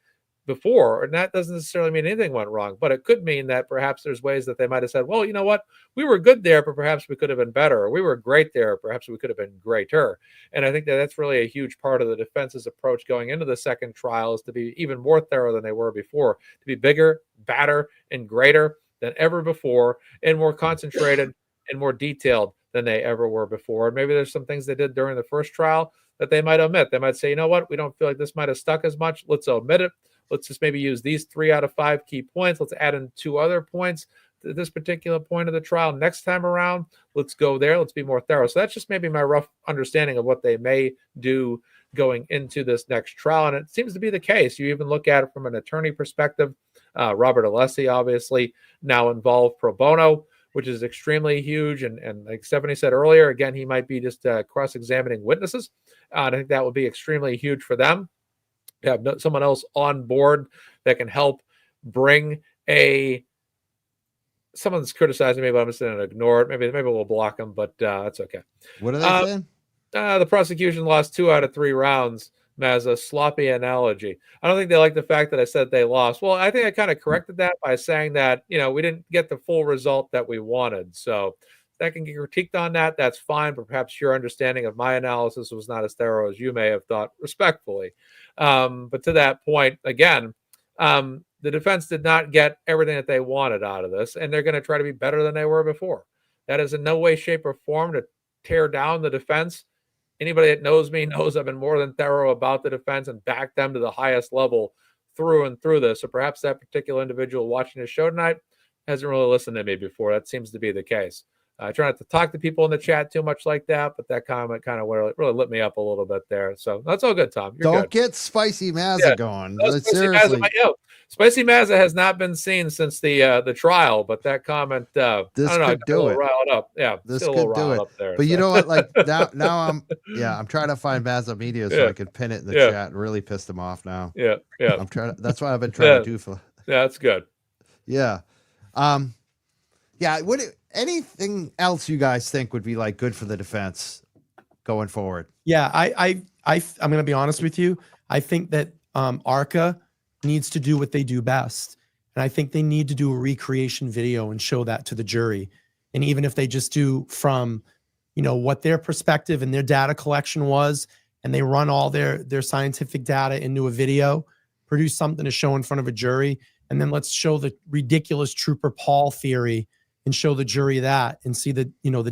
before. And that doesn't necessarily mean anything went wrong, but it could mean that perhaps there's ways that they might have said, well, you know what, we were good there, but perhaps we could have been better. Or we were great there, perhaps we could have been greater. And I think that that's really a huge part of the defense's approach going into the second trial, is to be even more thorough than they were before, to be bigger, badder, and greater than ever before, and more concentrated and more detailed than they ever were before. And maybe there's some things they did during the first trial that they might omit. They might say, you know what, we don't feel like this might have stuck as much. Let's omit it. Let's just maybe use these 3 out of 5 key points. Let's add in 2 other points to this particular point of the trial. Next time around, let's go there. Let's be more thorough. So that's just maybe my rough understanding of what they may do going into this next trial. And it seems to be the case. You even look at it from an attorney perspective. Robert Alessi, obviously, now involved pro bono, which is extremely huge. And like Stephanie said earlier, again, he might be just cross-examining witnesses. I think that would be extremely huge for them. Have someone else on board that can help bring someone's criticizing me, but I'm just going to ignore it. Maybe we'll block them, but that's okay. What are they saying? The prosecution lost 2 out of 3 rounds. Mazza, sloppy analogy. I don't think they like the fact that I said they lost. Well, I think I kind of corrected that by saying that we didn't get the full result that we wanted. So that can get critiqued on that, that's fine. But perhaps your understanding of my analysis was not as thorough as you may have thought, respectfully. But to that point, again, the defense did not get everything that they wanted out of this, and they're going to try to be better than they were before. That is in no way, shape, or form to tear down the defense. Anybody that knows me knows I've been more than thorough about the defense and backed them to the highest level through and through this. So perhaps that particular individual watching this show tonight hasn't really listened to me before. That seems to be the case. I try not to talk to people in the chat too much like that, but that comment kind of really lit me up a little bit there. So that's all good, Tom. You're Don't good. get Spicy Mazza going. Seriously. Spicy Mazza has not been seen since the trial, but that comment, this could do it. Riled up. Yeah, this could do it. There, but you know what? Like now I'm trying to find Mazza Media so I can pin it in the chat and really piss them off now. Yeah. I'm trying. That's what I've been trying to do for. Yeah, that's good. Yeah. Anything else you guys think would be like good for the defense going forward? Yeah, I'm going to be honest with you. I think that ARCA needs to do what they do best. And I think they need to do a recreation video and show that to the jury. And even if they just do from, what their perspective and their data collection was, and they run all their scientific data into a video, produce something to show in front of a jury, and then let's show the ridiculous Trooper Paul theory and show the jury that and see the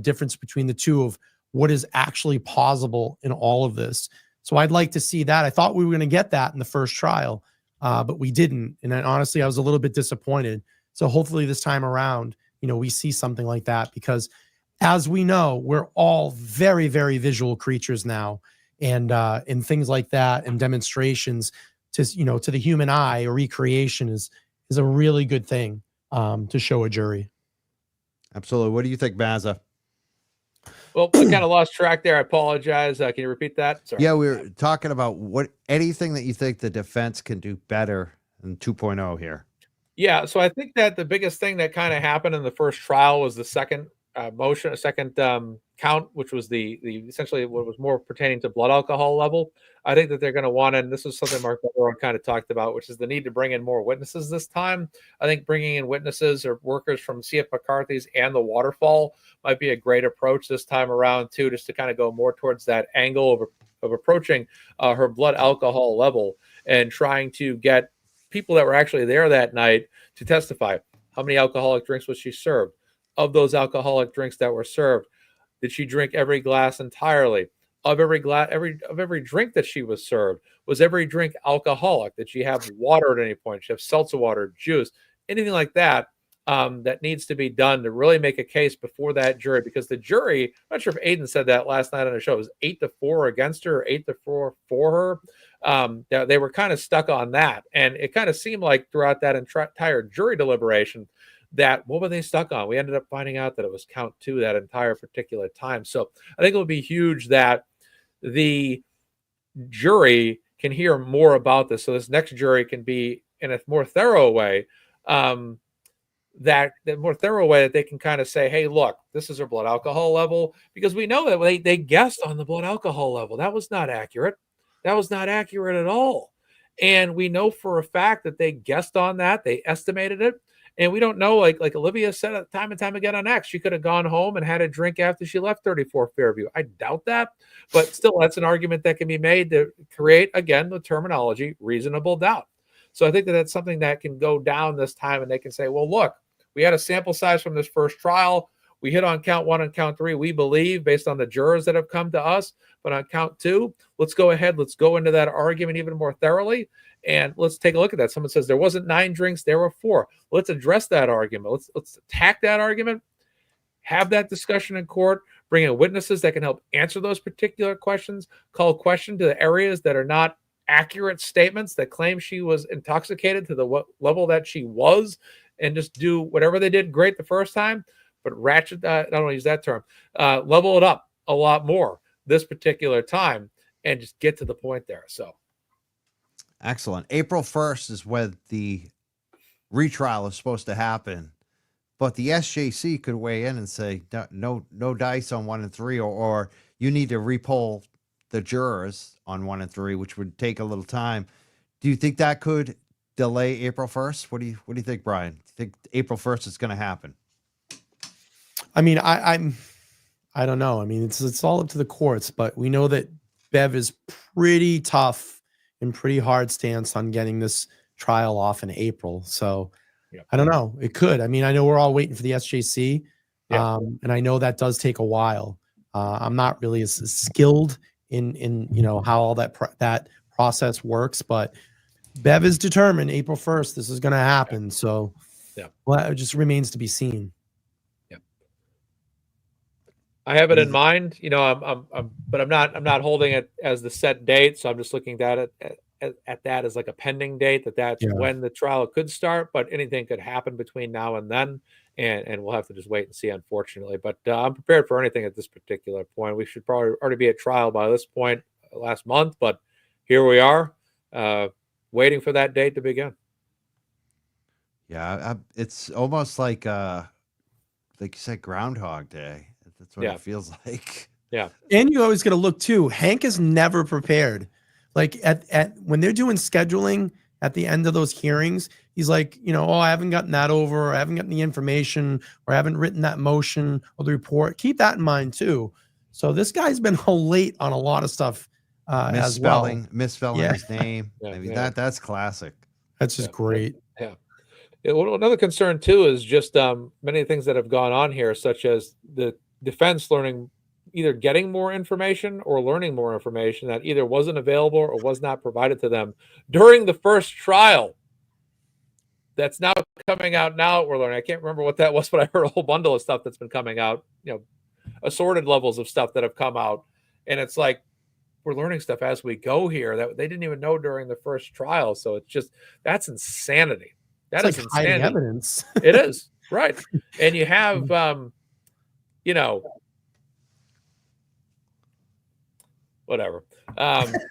difference between the two of what is actually plausible in all of this. So I'd like to see that. I thought we were going to get that in the first trial, but we didn't. And then honestly, I was a little bit disappointed. So hopefully this time around, we see something like that, because as we know, we're all very, very visual creatures now. And things like that and demonstrations to the human eye or recreation is a really good thing to show a jury. Absolutely. What do you think, Mazza? Well, I kind of lost track there. I apologize. Can you repeat that? Sorry. Yeah, we were talking about anything that you think the defense can do better in 2.0 here. Yeah, so I think that the biggest thing that kind of happened in the first trial was the second count, which was the essentially what was more pertaining to blood alcohol level. I think that they're going to want, and this is something Mark kind of talked about, which is the need to bring in more witnesses this time. I think bringing in witnesses or workers from C.F. McCarthy's and the Waterfall might be a great approach this time around too, just to kind of go more towards that angle of approaching her blood alcohol level and trying to get people that were actually there that night to testify. How many alcoholic drinks was she served? Of those alcoholic drinks that were served, did she drink every glass entirely? Of every drink that she was served, was every drink alcoholic? Did she have water at any point? Did she have seltzer water, juice, anything like that? That needs to be done to really make a case before that jury, because the jury, I'm not sure if Aiden said that last night on the show, it was 8-4 against her, or 8-4 for her. They were kind of stuck on that. And it kind of seemed like throughout that entire jury deliberation, that what were they stuck on? We ended up finding out that it was count 2 that entire particular time. So I think it would be huge that the jury can hear more about this. So this next jury can be in a more thorough way, that they can kind of say, hey, look, this is her blood alcohol level, because we know that they guessed on the blood alcohol level. That was not accurate. That was not accurate at all. And we know for a fact that they guessed on that. They estimated it. And we don't know, like Olivia said time and time again on X, she could have gone home and had a drink after she left 34 Fairview. I doubt that, but still, that's an argument that can be made to create, again, the terminology reasonable doubt. So I think that that's something that can go down this time, and they can say, well, look, we had a sample size from this first trial. We hit on count 1 and count 3, we believe, based on the jurors that have come to us. But on count 2, let's go ahead. Let's go into that argument even more thoroughly. And let's take a look at that. Someone says there wasn't 9 drinks, there were 4. Let's address that argument. Let's attack that argument, have that discussion in court, bring in witnesses that can help answer those particular questions, call question to the areas that are not accurate statements that claim she was intoxicated to the level that she was, and just do whatever they did great the first time, but ratchet, I don't want to use that term, level it up a lot more this particular time and just get to the point there. So. Excellent. April 1st is when the retrial is supposed to happen, but the SJC could weigh in and say, no dice on 1 and 3, or you need to repoll the jurors on 1 and 3, which would take a little time. Do you think that could delay April 1st? What do you think, Brian? Do you think April 1st is going to happen? I mean, I don't know. I mean, it's all up to the courts, but we know that Bev is pretty tough and pretty hard stance on getting this trial off in April. So I don't know. It could. I mean, I know we're all waiting for the SJC, and I know that does take a while. I'm not really as skilled in how all that process works, but Bev is determined April 1st this is going to happen. So well, it just remains to be seen. I have it in mind, but I'm not holding it as the set date. So I'm just looking at it at that as like a pending date, that's when the trial could start, but anything could happen between now and then. And we'll have to just wait and see, unfortunately, but I'm prepared for anything at this particular point. We should probably already be at trial by this point last month, but here we are, waiting for that date to begin. Yeah. It's almost like you said, Groundhog Day. That's what it feels like. Yeah. And you always got to look too. Hank is never prepared. Like at when they're doing scheduling at the end of those hearings, he's like, I haven't gotten that over, or I haven't gotten the information, or I haven't written that motion or the report. Keep that in mind too. So this guy's been late on a lot of stuff misspelling Yeah. his name. I mean, that's classic. That's just great. Yeah. Well, another concern too is just many things that have gone on here, such as the defense either getting more information or learning more information that either wasn't available or was not provided to them during the first trial. That's now coming out now. We're learning. I can't remember what that was, but I heard a whole bundle of stuff that's been coming out, assorted levels of stuff that have come out. And it's like, we're learning stuff as we go here that they didn't even know during the first trial. So it's just, that's insanity. That is like hiding evidence. It is, right. And you have, whatever.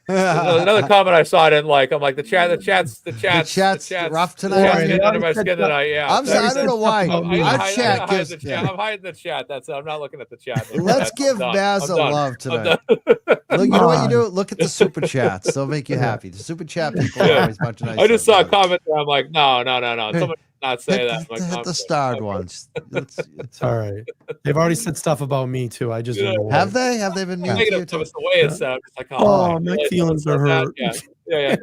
Another comment I saw I didn't like. I'm like, the chat's rough tonight. Getting under my skin tonight. Yeah. I don't know why. I'm hiding the chat. That's it. I'm not looking at the chat. Let's give Mazza love tonight. Look, you know what you do? Look at the super chats. They'll make you happy. The super chat people are always much nicer. I just saw a comment there. I'm like, no. Someone not say that. Hit the starred ones. It's all right. They've already said stuff about me too. I just have they been mean to you? The way it's set. I'm just like, my feelings are hurt. Yeah.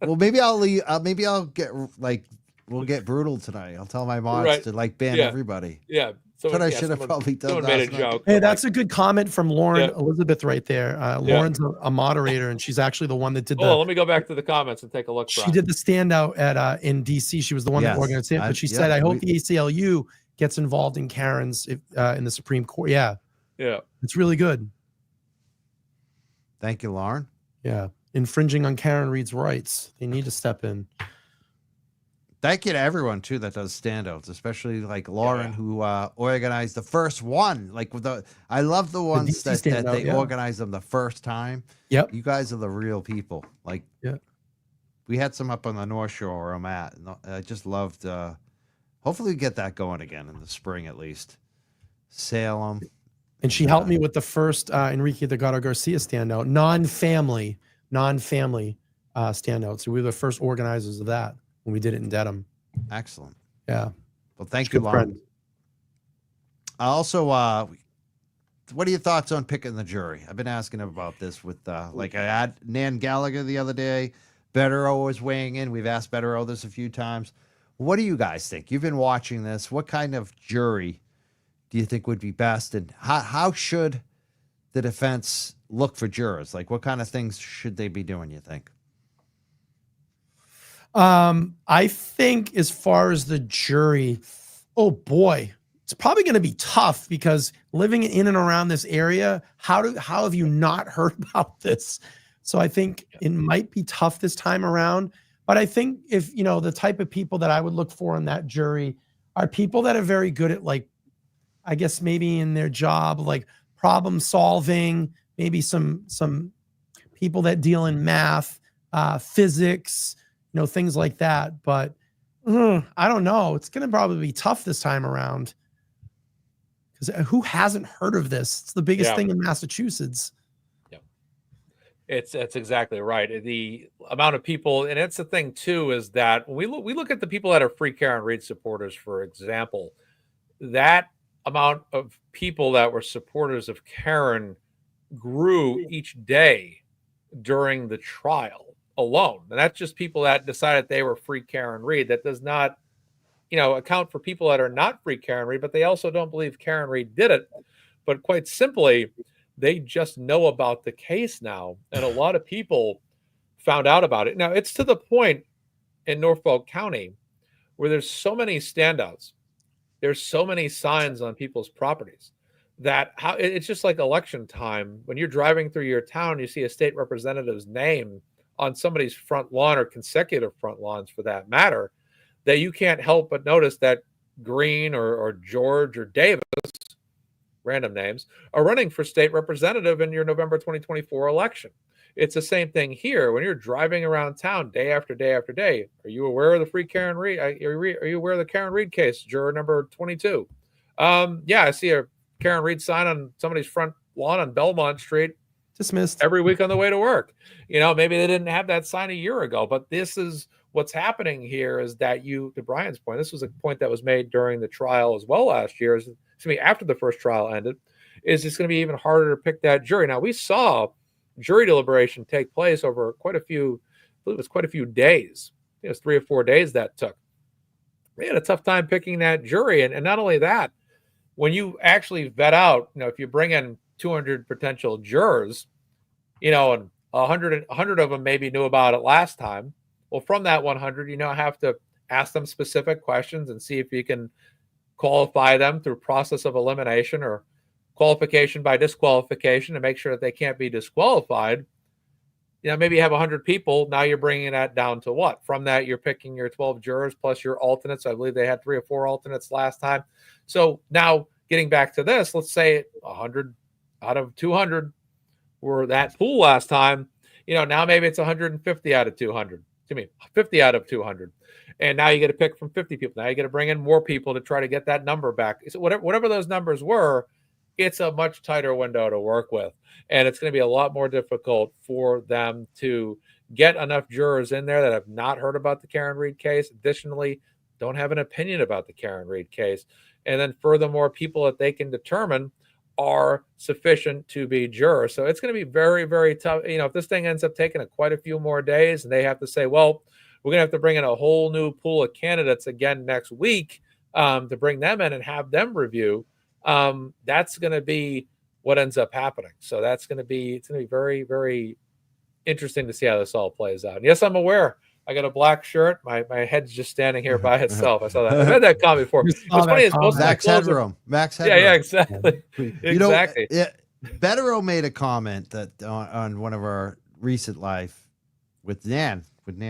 Well, maybe I'll get we'll get brutal tonight. I'll tell my mods to ban everybody. Yeah. But I should have probably done that. Made a joke. Hey, that's a good comment from Lauren Elizabeth right there. Lauren's a moderator, and she's actually the one that did let me go back to the comments and take a look. She did the standout at in DC. She was the one that organized it. But she said, I hope the ACLU gets involved in Karen's in the Supreme Court. Yeah. It's really good. Thank you, Lauren. Yeah. Infringing on Karen Reed's rights. They need to step in. Thank you to everyone too that does standouts, especially like Lauren, who organized the first one. Like I love the ones that they organized them the first time. Yep, you guys are the real people. Like, we had some up on the North Shore where I'm at, and I just loved. Hopefully, we get that going again in the spring at least. Salem, and she helped me with the first Enrique Delgado Garcia standout, non-family standout. So we were the first organizers of that when we did it in Dedham. Excellent. Yeah. Well, thank you, Lauren. Also, what are your thoughts on picking the jury? I've been asking about this with, I had Nan Gallagher the other day. Betterow was weighing in. We've asked Betterow this a few times. What do you guys think? You've been watching this. What kind of jury do you think would be best? And how should the defense look for jurors? Like, what kind of things should they be doing, you think? I think as far as the jury, oh boy, it's probably going to be tough because living in and around this area, how have you not heard about this? So I think it might be tough this time around, but I think if, the type of people that I would look for in that jury are people that are very good at, like, I guess maybe in their job, like problem solving, maybe some people that deal in math, physics, things like that. But I don't know. It's going to probably be tough this time around because who hasn't heard of this? It's the biggest thing in Massachusetts. Yeah, that's exactly right. The amount of people, and it's the thing too, is that when we look at the people that are free Karen Reed supporters, for example, that amount of people that were supporters of Karen grew each day during the trial alone. And that's just people that decided they were free Karen Read. That does not, account for people that are not free Karen Read, but they also don't believe Karen Read did it. But quite simply, they just know about the case now. And a lot of people found out about it. Now, it's to the point in Norfolk County where there's so many standouts. There's so many signs on people's properties that it's just like election time. When you're driving through your town, you see a state representative's name on somebody's front lawn or consecutive front lawns for that matter, that you can't help but notice that Greene or George or Davis, random names, are running for state representative in your November 2024 election. It's the same thing here. When you're driving around town day after day after day, are you aware of the free Karen Read? Are you aware of the Karen Read case, juror number 22? Yeah, I see a Karen Read sign on somebody's front lawn on Belmont Street. Dismissed. Every week on the way to work. Maybe they didn't have that sign a year ago, but this is what's happening here is that to Brian's point, this was a point that was made during the trial as well last year, after the first trial ended, is it's going to be even harder to pick that jury. Now, we saw jury deliberation take place over quite a few days. It was 3 or 4 days that took. We had a tough time picking that jury. And not only that, when you actually vet out, if you bring in 200 potential jurors, and 100 of them maybe knew about it last time. Well, from that 100, you now have to ask them specific questions and see if you can qualify them through process of elimination or qualification by disqualification to make sure that they can't be disqualified. Maybe you have 100 people. Now you're bringing that down to what? From that, you're picking your 12 jurors plus your alternates. I believe they had 3 or 4 alternates last time. So now getting back to this, let's say 100 out of 200 were that pool last time. Now maybe it's 150 out of 200. 50 out of 200. And now you get to pick from 50 people. Now you got to bring in more people to try to get that number back. So whatever those numbers were, it's a much tighter window to work with. And it's going to be a lot more difficult for them to get enough jurors in there that have not heard about the Karen Read case. Additionally, don't have an opinion about the Karen Read case. And then furthermore, people that they can determine are sufficient to be jurors. So it's going to be very, very tough. If this thing ends up taking quite a few more days and they have to say, well, we're going to have to bring in a whole new pool of candidates again next week to bring them in and have them review, that's going to be what ends up happening. So it's going to be very, very interesting to see how this all plays out. And yes, I'm aware. I got a black shirt. My head's just standing here by itself. I saw that. I've had that comment before. What's funny is most Max Headroom. Yeah, exactly. Exactly. Bettero made a comment that on one of our recent live with Nan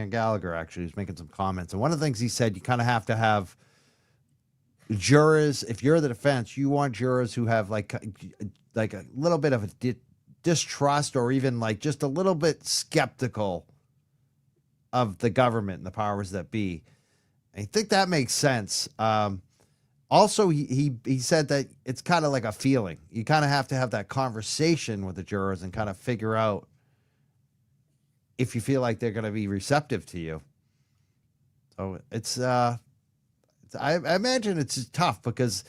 Gallagher, actually, was making some comments. And one of the things he said, you kind of have to have jurors. If you're the defense, you want jurors who have like a little bit of a distrust or even like just a little bit skeptical of the government and the powers that be. I think that makes sense. Also, he said that it's kind of like a feeling. You kind of have to have that conversation with the jurors and kind of figure out if you feel like they're going to be receptive to you. So it's I imagine it's tough because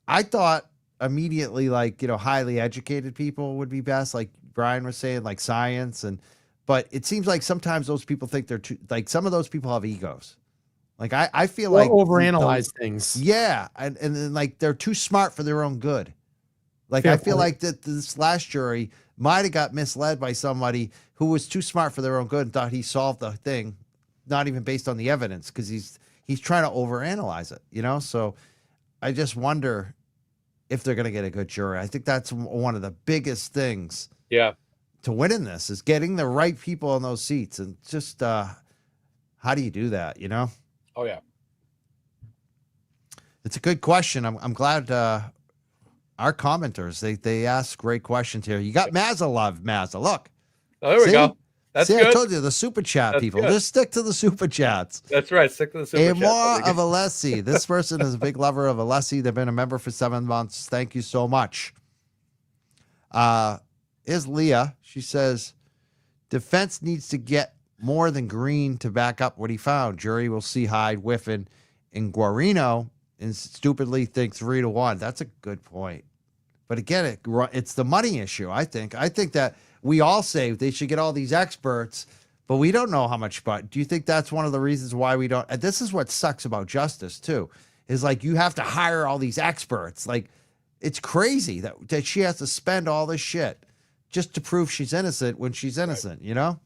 I thought immediately highly educated people would be best, like Brian was saying, like science but it seems like sometimes those people think they're too, some of those people have egos. Like I feel like overanalyze things. Yeah. And then they're too smart for their own good. Fair I feel like that this last jury might've got misled by somebody who was too smart for their own good and thought he solved the thing, not even based on the evidence. Cause he's trying to overanalyze it, So I just wonder if they're going to get a good jury. I think that's one of the biggest things. Yeah. To win in this is getting the right people in those seats, and just how do you do that? Oh yeah, it's a good question. I'm glad our commenters they ask great questions here. You got Mazza love, Mazza. Look, there we go. That's good. I told you the super chat people. Good. Just stick to the super chats. That's right. Stick to the super chats. Amor of Alessi. This person is a big lover of Alessi. They've been a member for 7 months. Thank you so much. Is Leah. She says, defense needs to get more than Greene to back up what he found. Jury will see Hyde, Whiffen, and Guarino and stupidly think 3-1. That's a good point. But again, it's the money issue. I think that we all say they should get all these experts, but we don't know how much. But do you think that's one of the reasons why we don't? And this is what sucks about justice too, is like you have to hire all these experts. Like it's crazy that she has to spend all this shit just to prove she's innocent when she's innocent. You know?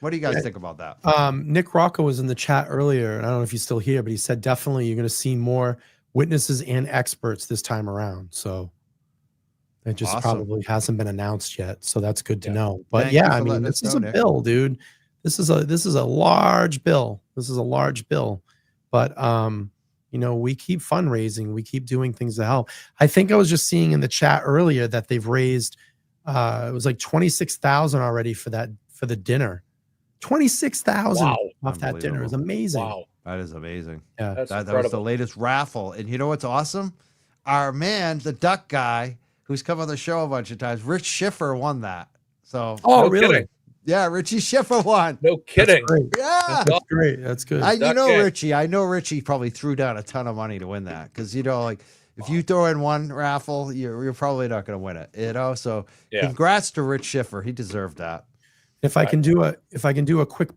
What do you guys think about that? Nick Rocco was in the chat earlier, and I don't know if he's still here, but he said definitely you're going to see more witnesses and experts this time around. So it just probably hasn't been announced yet. So that's good to know. But yeah, I mean, this is a bill, dude. This is a large bill. This is a large bill. But you know, we keep fundraising, we keep doing things to help. I think I was just seeing in the chat earlier that they've raised it was like 26,000 already for the dinner. 26,000 off that dinner is amazing. Wow. That is amazing. Yeah. That was the latest raffle. And you know what's awesome? Our man, the duck guy, who's come on the show a bunch of times, Rich Schiffer won that. So no really? Kidding. Yeah, Richie Schiffer won. No kidding. Yeah. That's great. That's good. You know, Richie, I know Richie probably threw down a ton of money to win that. Because you know, like if you throw in one raffle, you're probably not gonna win it. You know, so congrats to Rich Schiffer. He deserved that. If I can do a quick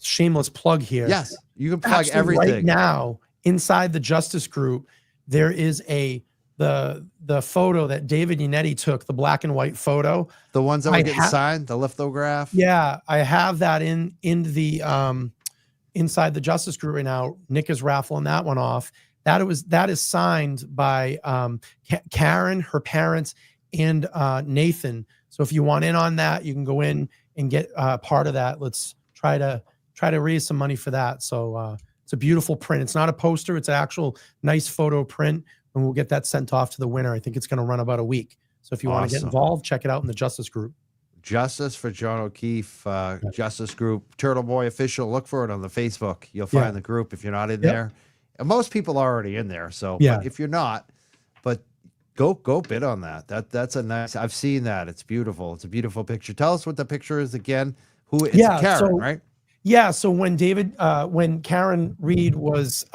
shameless plug here. Yes, you can plug everything. Right now, inside the Justice Group, there is the photo that David Yannetti took, the black and white photo. The ones that were getting signed, the lithograph. Yeah, I have that in the inside the Justice Group right now. Nick is raffling that one off. That is signed by Karen, her parents, and Nathan. So if you want in on that, you can go in and get part of that. Let's try to raise some money for that. So it's a beautiful print. It's not a poster. It's an actual nice photo print, and we'll get that sent off to the winner. I think it's going to run about a week. So if you want to get involved, check it out in the Justice Group. Justice for John O'Keefe, Justice Group, Turtle Boy Official. Look for it on the Facebook. You'll find the group if you're not in there. And most people are already in there. So but if you're not, but go bid on that. That's a nice. I've seen that. It's beautiful. It's a beautiful picture. Tell us what the picture is again. It's Karen, right? Yeah. So when Karen Reed was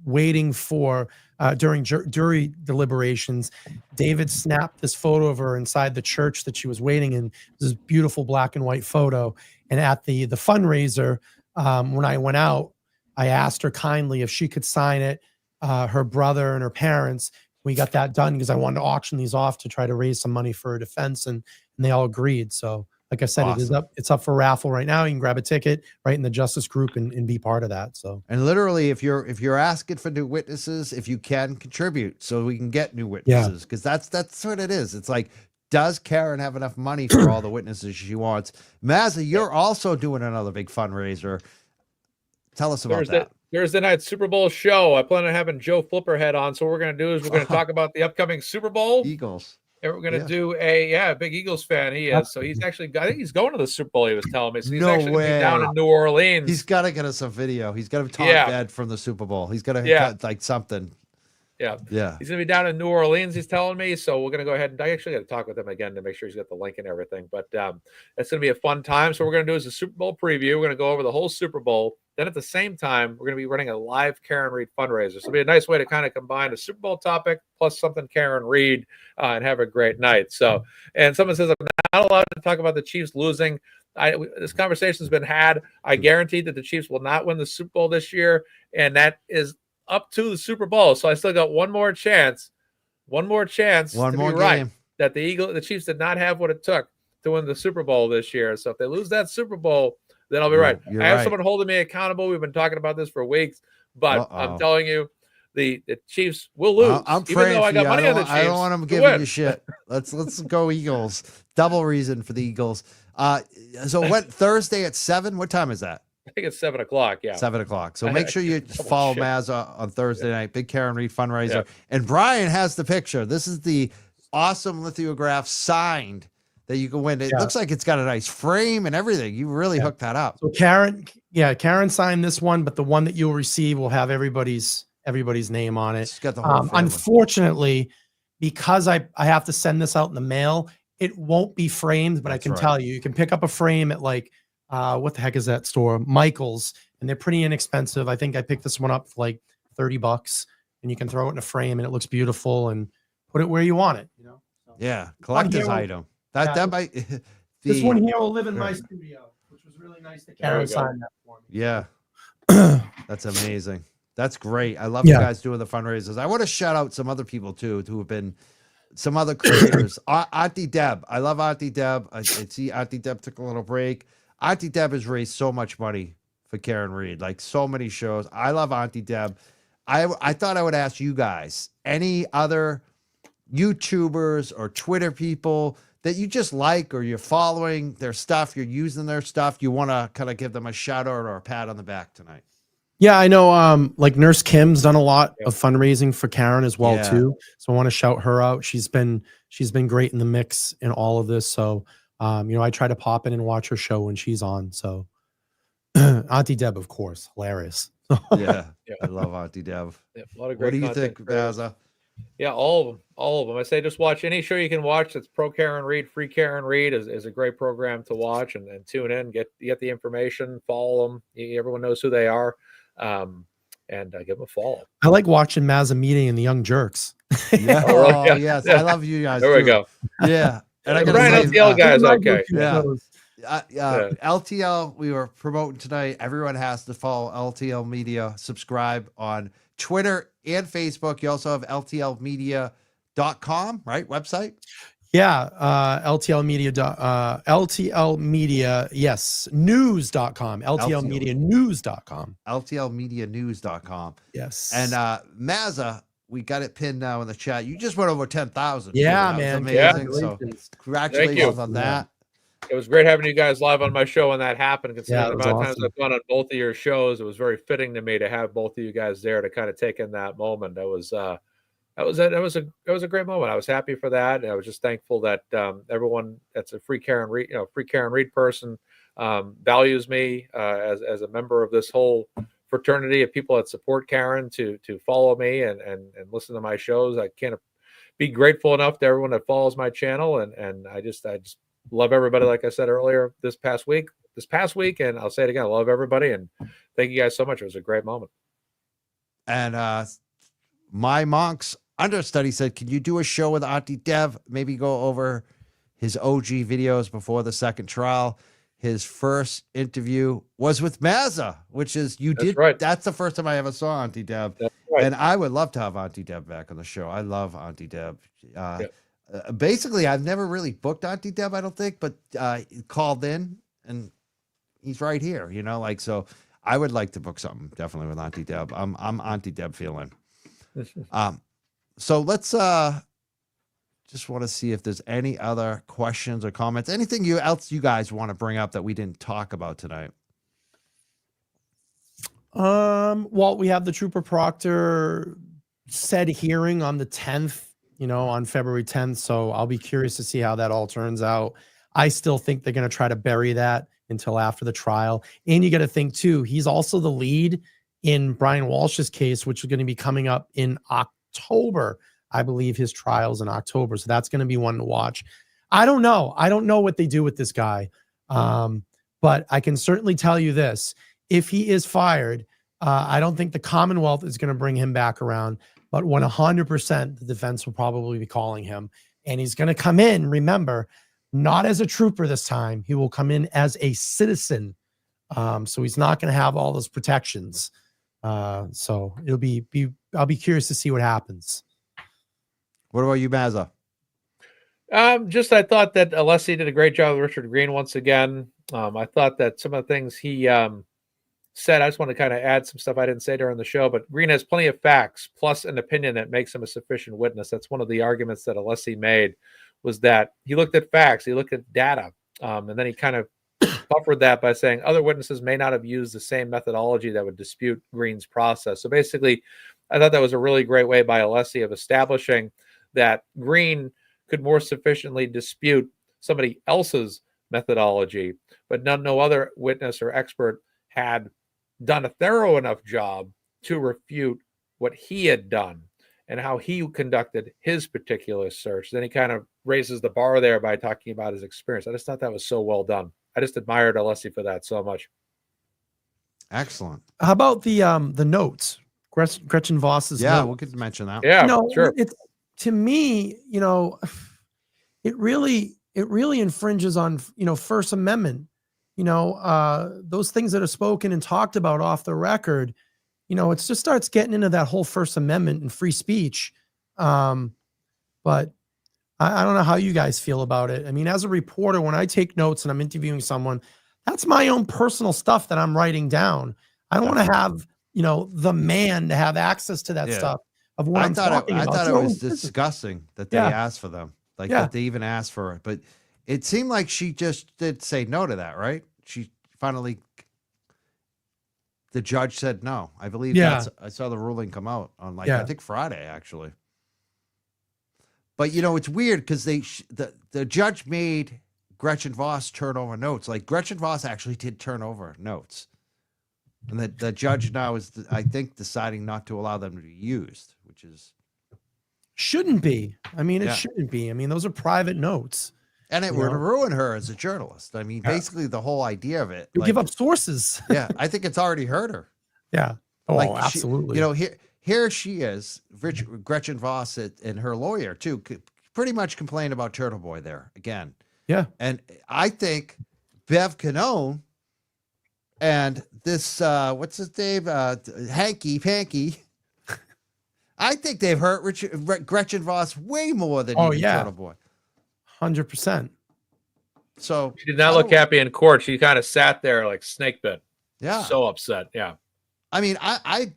waiting for during jury deliberations, David snapped this photo of her inside the church that she was waiting in. This beautiful black and white photo. And at the fundraiser, when I went out, I asked her kindly if she could sign it. Her brother and her parents. We got that done because I wanted to auction these off to try to raise some money for her defense, and they all agreed. So, like I said, it's up for raffle right now. You can grab a ticket right in the Justice Group and be part of that. So, and literally, if you're asking for new witnesses, if you can contribute, so we can get new witnesses, because that's what it is. It's like, does Karen have enough money for all the witnesses she wants? Mazza, you're also doing another big fundraiser. Tell us about that. Thursday night Super Bowl show. I plan on having Joe Flipperhead on. So what we're going to do is we're going to talk about the upcoming Super Bowl. Eagles. And we're going to do a big Eagles fan. He is. So he's actually, I think he's going to the Super Bowl, he was telling me. So he's actually going to be down in New Orleans. He's got to get us a video. He's got to talk bad from the Super Bowl. He's got to get like something. Yeah. He's going to be down in New Orleans, he's telling me. So we're going to go ahead and I actually got to talk with him again to make sure he's got the link and everything. But it's going to be a fun time. So what we're going to do is a Super Bowl preview. We're going to go over the whole Super Bowl. Then at the same time, we're going to be running a live Karen Reed fundraiser. So it'll be a nice way to kind of combine a Super Bowl topic plus something Karen Reed and have a great night. So, and someone says, I'm not allowed to talk about the Chiefs losing. This conversation has been had. I guarantee that the Chiefs will not win the Super Bowl this year. And that is up to the Super Bowl. So I still got one more chance to be right that the Chiefs did not have what it took to win the Super Bowl this year. So if they lose that Super Bowl, then I'll be right. I have someone holding me accountable. We've been talking about this for weeks, but I'm telling you, the Chiefs will lose. I'm praying even though I got money on the Chiefs. I don't want them giving you shit. Let's go Eagles. Double reason for the Eagles. So what Thursday at 7? What time is that? I think it's 7:00. Yeah, 7:00. So make sure you follow Mazza on Thursday night. Big Karen Reed fundraiser. And Brian has the picture. This is the awesome lithograph signed that you can win. It looks like it's got a nice frame and everything. You really hooked that up. So Karen signed this one, but the one that you'll receive will have everybody's name on it. It's got the whole unfortunately, because I have to send this out in the mail, it won't be framed, but I can tell you can pick up a frame at like what the heck is that store? Michael's, and they're pretty inexpensive. I think I picked this one up for like $30. and you can throw it in a frame and it looks beautiful and put it where you want it. So, yeah, collector's item. That might. This one here will live in my studio, which was really nice that Karen signed that for me. Yeah, that's amazing. That's great. I love you guys doing the fundraisers. I want to shout out some other people too who have been some other creators. Auntie Deb. I love Auntie Deb. I see Auntie Deb took a little break. Auntie Deb has raised so much money for Karen Reed, like so many shows. I love Auntie Deb. I thought I would ask you guys, any other YouTubers or Twitter people that you just like, or you're following their stuff, you're using their stuff, you want to kind of give them a shout out or a pat on the back tonight? Yeah, I know. Like Nurse Kim's done a lot of fundraising for Karen as well too. So I want to shout her out. She's been great in the mix in all of this. So, I try to pop in and watch her show when she's on. So, Auntie Deb, of course, hilarious. I love Auntie Deb. Yeah, a lot of great. What do you think, Mazza? Yeah, all of them. I say just watch any show you can watch. That's pro Karen Reed, free Karen Reed is a great program to watch and tune in, get the information, follow them. Everyone knows who they are. And give them a follow. I like watching Mazza Media and the Young Jerks. Yes. I love you guys. There we go. Yeah. And I got LTL guys. Okay. LTL, we were promoting tonight. Everyone has to follow LTL Media, subscribe on Twitter and Facebook. You also have LTLmedia.com, right? Website? Yeah. LTL Media, yes. News.com. LTLmedianews.com. LTLmedianews.com. Yes. And Mazza, we got it pinned now in the chat. You just went over 10,000. Yeah, man. Amazing. So congratulations on that. It was great having you guys live on my show when that happened. Considering the amount of times I've gone on both of your shows, it was very fitting to me to have both of you guys there to kind of take in that moment. That was a great moment. I was happy for that, and I was just thankful that everyone that's a free Karen Reed person values me as a member of this whole fraternity of people that support Karen to follow me and listen to my shows. I can't be grateful enough to everyone that follows my channel, and I just love everybody. Like I said earlier, this past week, and I'll say it again, I love everybody, and thank you guys so much. It was a great moment. And my monk's understudy said, can you do a show with Auntie Deb? Maybe go over his OG videos before the second trial. His first interview was with Mazza, which is Right. That's the first time I ever saw Auntie Deb. Right. And I would love to have Auntie Deb back on the show. I love Auntie Deb. Basically, I've never really booked Auntie Deb, I don't think, but he called in and he's right here, so I would like to book something definitely with Auntie Deb. I'm Auntie Deb feeling. So let's just want to see if there's any other questions or comments, anything else you guys want to bring up that we didn't talk about tonight. Well, we have the Trooper Proctor said hearing on the 10th, on February 10th. So I'll be curious to see how that all turns out. I still think they're going to try to bury that until after the trial. And you got to think too, he's also the lead in Brian Walsh's case, which is going to be coming up in October. I believe his trial's in October. So that's going to be one to watch. I don't know. I don't know what they do with this guy. But I can certainly tell you this. If he is fired, I don't think the Commonwealth is going to bring him back around, but 100% the defense will probably be calling him, and he's going to come in, remember, not as a trooper this time. He will come in as a citizen. So he's not going to have all those protections. So it'll I'll be curious to see what happens. What about you, Mazza? I thought that Alessi did a great job with Richard Greene once again. I thought that some of the things he said, I just want to kind of add some stuff I didn't say during the show, but Greene has plenty of facts plus an opinion that makes him a sufficient witness. That's one of the arguments that Alessi made, was that he looked at facts, he looked at data, and then he kind of buffered that by saying other witnesses may not have used the same methodology that would dispute Greene's process. So basically, I thought that was a really great way by Alessi of establishing that Greene could more sufficiently dispute somebody else's methodology, but no other witness or expert had done a thorough enough job to refute what he had done and how he conducted his particular search. Then he kind of raises the bar there by talking about his experience. I just thought that was so well done. I just admired Alessi for that so much. Excellent. How about the notes? Gretchen Voss's Yeah, note. we could mention that. Yeah, sure. It's, to me, it really infringes on, First Amendment, those things that are spoken and talked about off the record, it just starts getting into that whole First Amendment and free speech. But I don't know how you guys feel about it. I mean, as a reporter, when I take notes and I'm interviewing someone, that's my own personal stuff that I'm writing down. I don't want to have, the man to have access to that stuff of what I'm talking about. I thought it was disgusting that they asked for them. Like that they even asked for it. But it seemed like she just did say no to that, right? She finally, the judge said no. I believe I saw the ruling come out on I think Friday, actually. But, it's weird because the judge made Gretchen Voss turn over notes. Like Gretchen Voss actually did turn over notes. And the judge now is, I think, deciding not to allow them to be used, which is. Shouldn't be. I mean, it shouldn't be. I mean, those are private notes. And it would ruin her as a journalist. I mean, basically the whole idea of it. You give up sources. Yeah, I think it's already hurt her. Yeah. Oh, absolutely. Here she is, Gretchen Voss and her lawyer, too, pretty much complained about Turtle Boy there again. Yeah. And I think Bev Canone and this, what's his name? Hanky Panky. I think they've hurt Gretchen Voss way more than Turtle Boy. 100%. So she did not look happy in court. She kind of sat there like snake bit. Yeah. So upset. Yeah. I mean, I've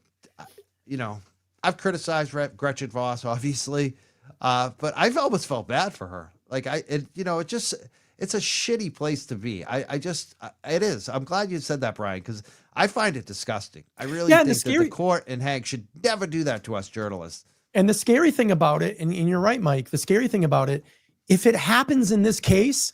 criticized Gretchen Voss, obviously, but I've almost felt bad for her. Like it's a shitty place to be. It is. I'm glad you said that, Brian, because I find it disgusting. I really think that the court and Hank should never do that to us journalists. And the scary thing about it, and you're right, Mike, the scary thing about it, if it happens in this case,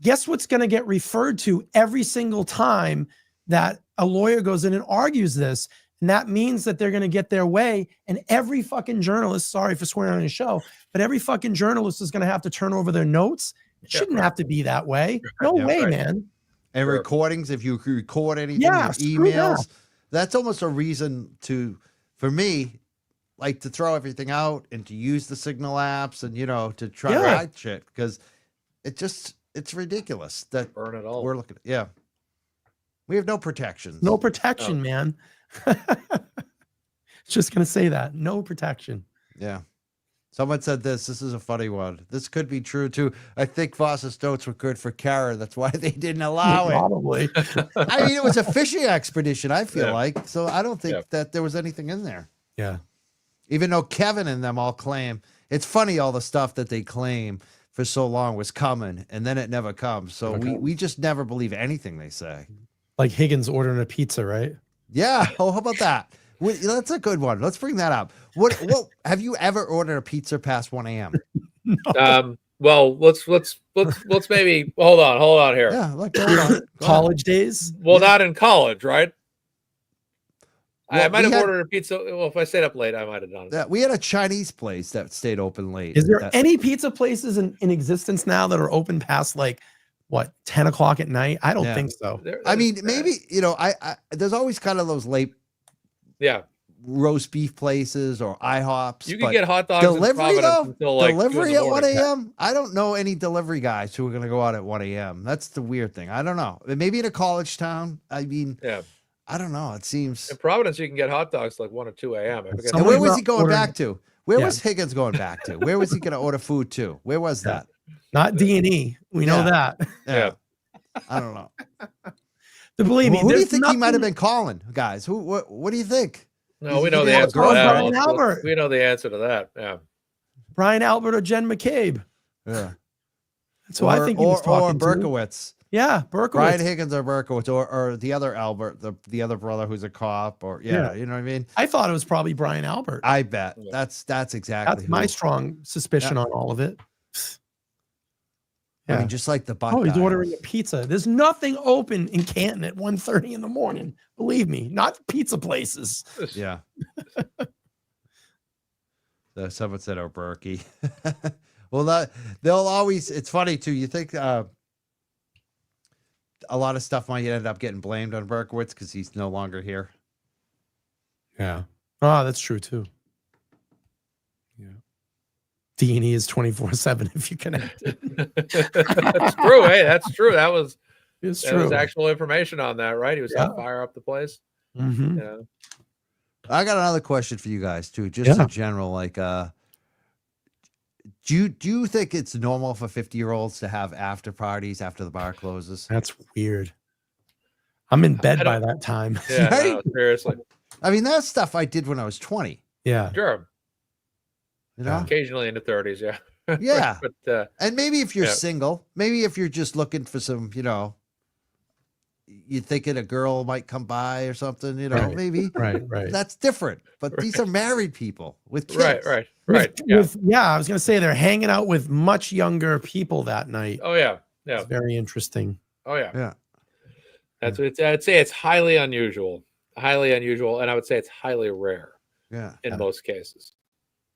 guess what's going to get referred to every single time that a lawyer goes in and argues this? And that means that they're going to get their way. And every fucking journalist, sorry for swearing on your show, but every fucking journalist is going to have to turn over their notes. It shouldn't have to be like way. No way, man. And recordings, if you record anything, emails, that's almost a reason for me, like to throw everything out and to use the Signal apps and, to try to hide shit, because it's ridiculous that burn it all. We're looking at, we have no protections. No protection, man. Just going to say that. No protection. Yeah. Someone said this is a funny one. This could be true too. I think Voss's notes were good for Karen. That's why they didn't allow it. Probably. I mean, it was a fishing expedition, I feel like. So I don't think that there was anything in there. Yeah. Even though Kevin and them all claim, it's funny all the stuff that they claim for so long was coming, and then it never comes. So we just never believe anything they say. Like Higgins ordering a pizza, right? Yeah. Oh, how about that? That's a good one. Let's bring that up. What have you ever ordered a pizza past 1 a.m.? No. Well, let's maybe hold on here. Yeah, hold on. College days. Well, not in college, right? Well, I might have ordered a pizza. Well, if I stayed up late, I might have done it. We had a Chinese place that stayed open late. Is there any pizza places in existence now that are open past 10 o'clock at night? I don't think so. I mean, maybe, I there's always kind of those late roast beef places or IHOPs. You can get hot dogs delivery until delivery at 1 a.m. I don't know any delivery guys who are going to go out at 1 a.m. That's the weird thing. I don't know. Maybe in a college town. I mean, I don't know. It seems in Providence you can get hot dogs like 1 or 2 a.m. And where was he going back to? Where was Higgins going back to? Where was he going to order food to? Where was that? Not D&E. We know that. Yeah. I don't know. Believe me, who do you think he might have been calling, guys? What do you think? No, we know the answer to that. Brian Albert. We know the answer to that. Yeah. Brian Albert or Jen McCabe. Yeah. That's who I think he was talking to. Or Berkowitz. Yeah, Berkowitz. Brian Higgins or Berkowitz or the other Albert, the other brother who's a cop, or you know what I mean? I thought it was probably Brian Albert. I bet. That's exactly that's my strong suspicion on all of it. I mean, just like the butt. Oh, he's ordering a pizza. There's nothing open in Canton at 1:30 in the morning. Believe me, not pizza places. Yeah. So someone said, "Oh, Berkey." Well, they'll always. It's funny too. You think a lot of stuff might end up getting blamed on Berkowitz because he's no longer here. Yeah. Oh, that's true too. Yeah. D&E is 24/7 if you connect it. That's true. Hey, that's true. That was actual information on that, right? He was going to fire up the place. Mm-hmm. Yeah. I got another question for you guys too, just in general. Like, do you think it's normal for 50-year-olds to have after parties after the bar closes? That's weird. I'm in bed by that time. Yeah, no, seriously. I mean, that's stuff I did when I was 20. Yeah, sure. You know, occasionally in the 30s, yeah. Yeah. But and maybe if you're single, maybe if you're just looking for some, you know, you're thinking a girl might come by or something, you know, maybe. Right. That's different. But these are married people with kids. Right. I was going to say they're hanging out with much younger people that night. Oh, yeah. It's very interesting. Oh, yeah. Yeah. That's what I'd say. It's highly unusual. And I would say it's highly rare. Yeah. In most cases.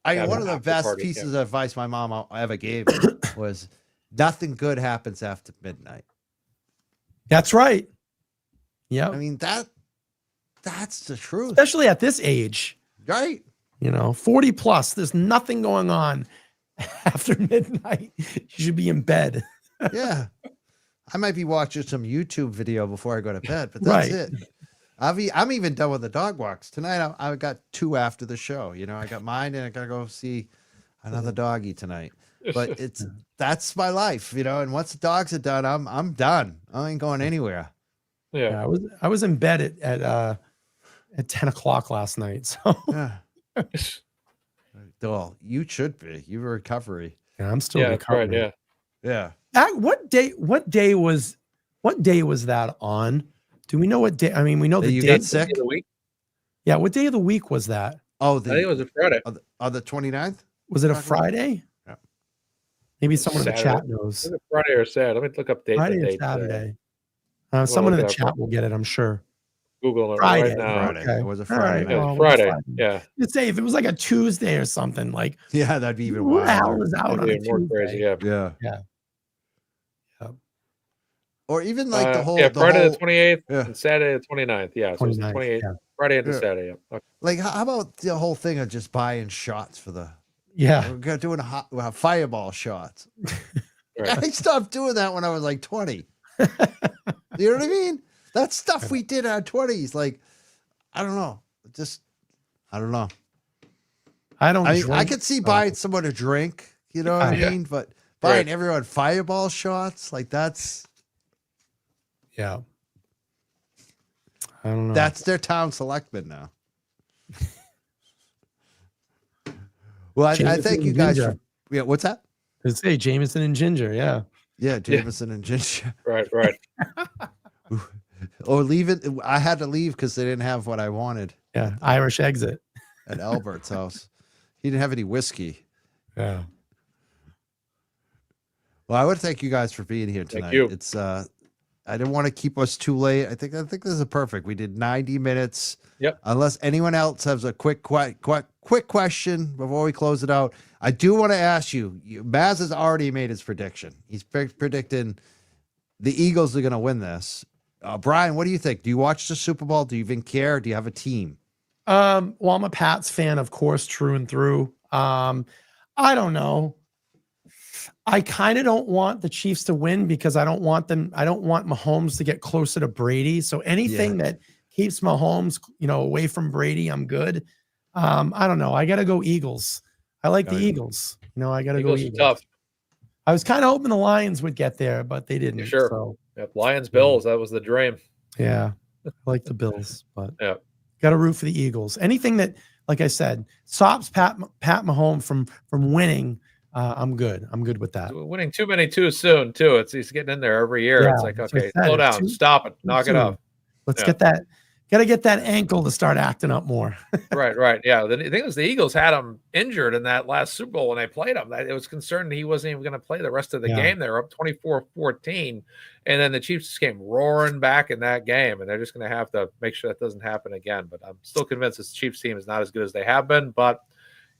One of the best pieces of advice my mom ever gave me was nothing good happens after midnight. That's right. Yeah. I mean, that's the truth. Especially at this age. Right. You know, 40 plus, there's nothing going on after midnight. You should be in bed. Yeah. I might be watching some YouTube video before I go to bed, but that's it. I'm even done with the dog walks. Tonight I got 2 after the show. You know, I got mine and I gotta go see another doggy tonight. But that's my life, you know, and once the dogs are done, I'm done. I ain't going anywhere. Yeah. I was in bed at 10 o'clock last night. So Well, you should be. You were recovery. Yeah, I'm still recovering. Right, yeah. What day was that on? Do we know what day? I mean, we know that the you day got sick. Of the week? Yeah, what day of the week was that? Oh, I think it was a Friday. On the 29th? Was it a Friday? Yeah. Maybe someone in the chat knows. Was it Friday or Saturday? Let me look up Friday or Saturday. Someone in the chat will get it, I'm sure. Google it Friday. right now. Okay. It was a Friday. It was Friday. Yeah. You'd say if it was like a Tuesday or something, like that'd be even who the hell wilder. is out on a More Tuesday? crazy. Yeah. Yeah. Or even like the whole Friday the 28th and Saturday the 29th. Yeah. So 29th, 28th. yeah. Friday into Saturday. Yeah. Okay. Like, how about the whole thing of just buying shots for the we're doing fireball shots. Right. I stopped doing that when I was like 20. You know what I mean? That's stuff we did in our 20s. Like, I don't know. I don't know. I could see buying someone a drink, you know what I mean? But buying everyone fireball shots, like that's. Yeah. I don't know. That's their town selectman now. Well, I thank you guys for. Yeah, what's that? Let's say Jameson and Ginger. Yeah. Yeah, Jameson and Ginger. Right. Or leave it. I had to leave because they didn't have what I wanted. Yeah, Irish exit at Albert's house. He didn't have any whiskey. Yeah. Well, I would thank you guys for being here tonight. Thank you. It's I didn't want to keep us too late. I think this is perfect. We did 90 minutes. Yep. Unless anyone else has a quick question before we close it out, I do want to ask you. Maz has already made his prediction. He's predicting the Eagles are going to win this. Brian, what do you think? Do you watch the Super Bowl? Do you even care? Do you have a team? Well, I'm a Pats fan, of course, through and through. I don't know. I kind of don't want the Chiefs to win because I don't want Mahomes to get closer to Brady. So anything that keeps Mahomes, away from Brady, I'm good. I don't know. I got to go Eagles. I like the Eagles. I got to go Eagles. Tough. I was kind of hoping the Lions would get there, but they didn't. Sure. So. Yep. Lions, Bills. That was the dream. Yeah. I like the Bills, but yeah. Got to root for the Eagles. Anything that, like I said, stops Pat Mahomes from winning, I'm good. I'm good with that. Winning too many too soon, too. He's getting in there every year. Yeah, it's like, okay, slow down, stop it, knock it off. Let's get that. Got to get that ankle to start acting up more. Right. Yeah. The thing is, the Eagles had him injured in that last Super Bowl when they played him. It was concerned he wasn't even going to play the rest of the game. They were up 24-14. And then the Chiefs just came roaring back in that game. And they're just going to have to make sure that doesn't happen again. But I'm still convinced this Chiefs team is not as good as they have been. But,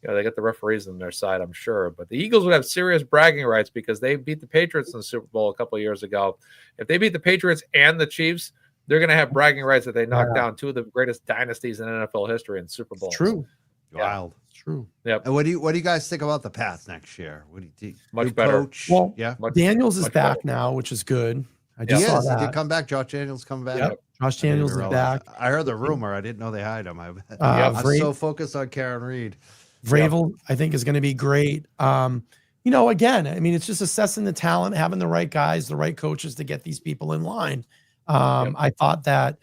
they got the referees on their side, I'm sure. But the Eagles would have serious bragging rights because they beat the Patriots in the Super Bowl a couple of years ago. If they beat the Patriots and the Chiefs, they're going to have bragging rights that they knocked down two of the greatest dynasties in NFL history and Super Bowls. True. Wild. It's true. Yep. And what do you guys think about the Pats next year? What do you much better. Coach? Well, yeah. Daniels is back now, which is good. I just saw that. He did come back. Josh Daniels coming back. Yep. Josh Daniels is back. I heard the rumor. I didn't know they hired him. I'm so focused on Karen Reed. Vrabel, I think, is going to be great. Again, I mean, it's just assessing the talent, having the right guys, the right coaches to get these people in line. I thought that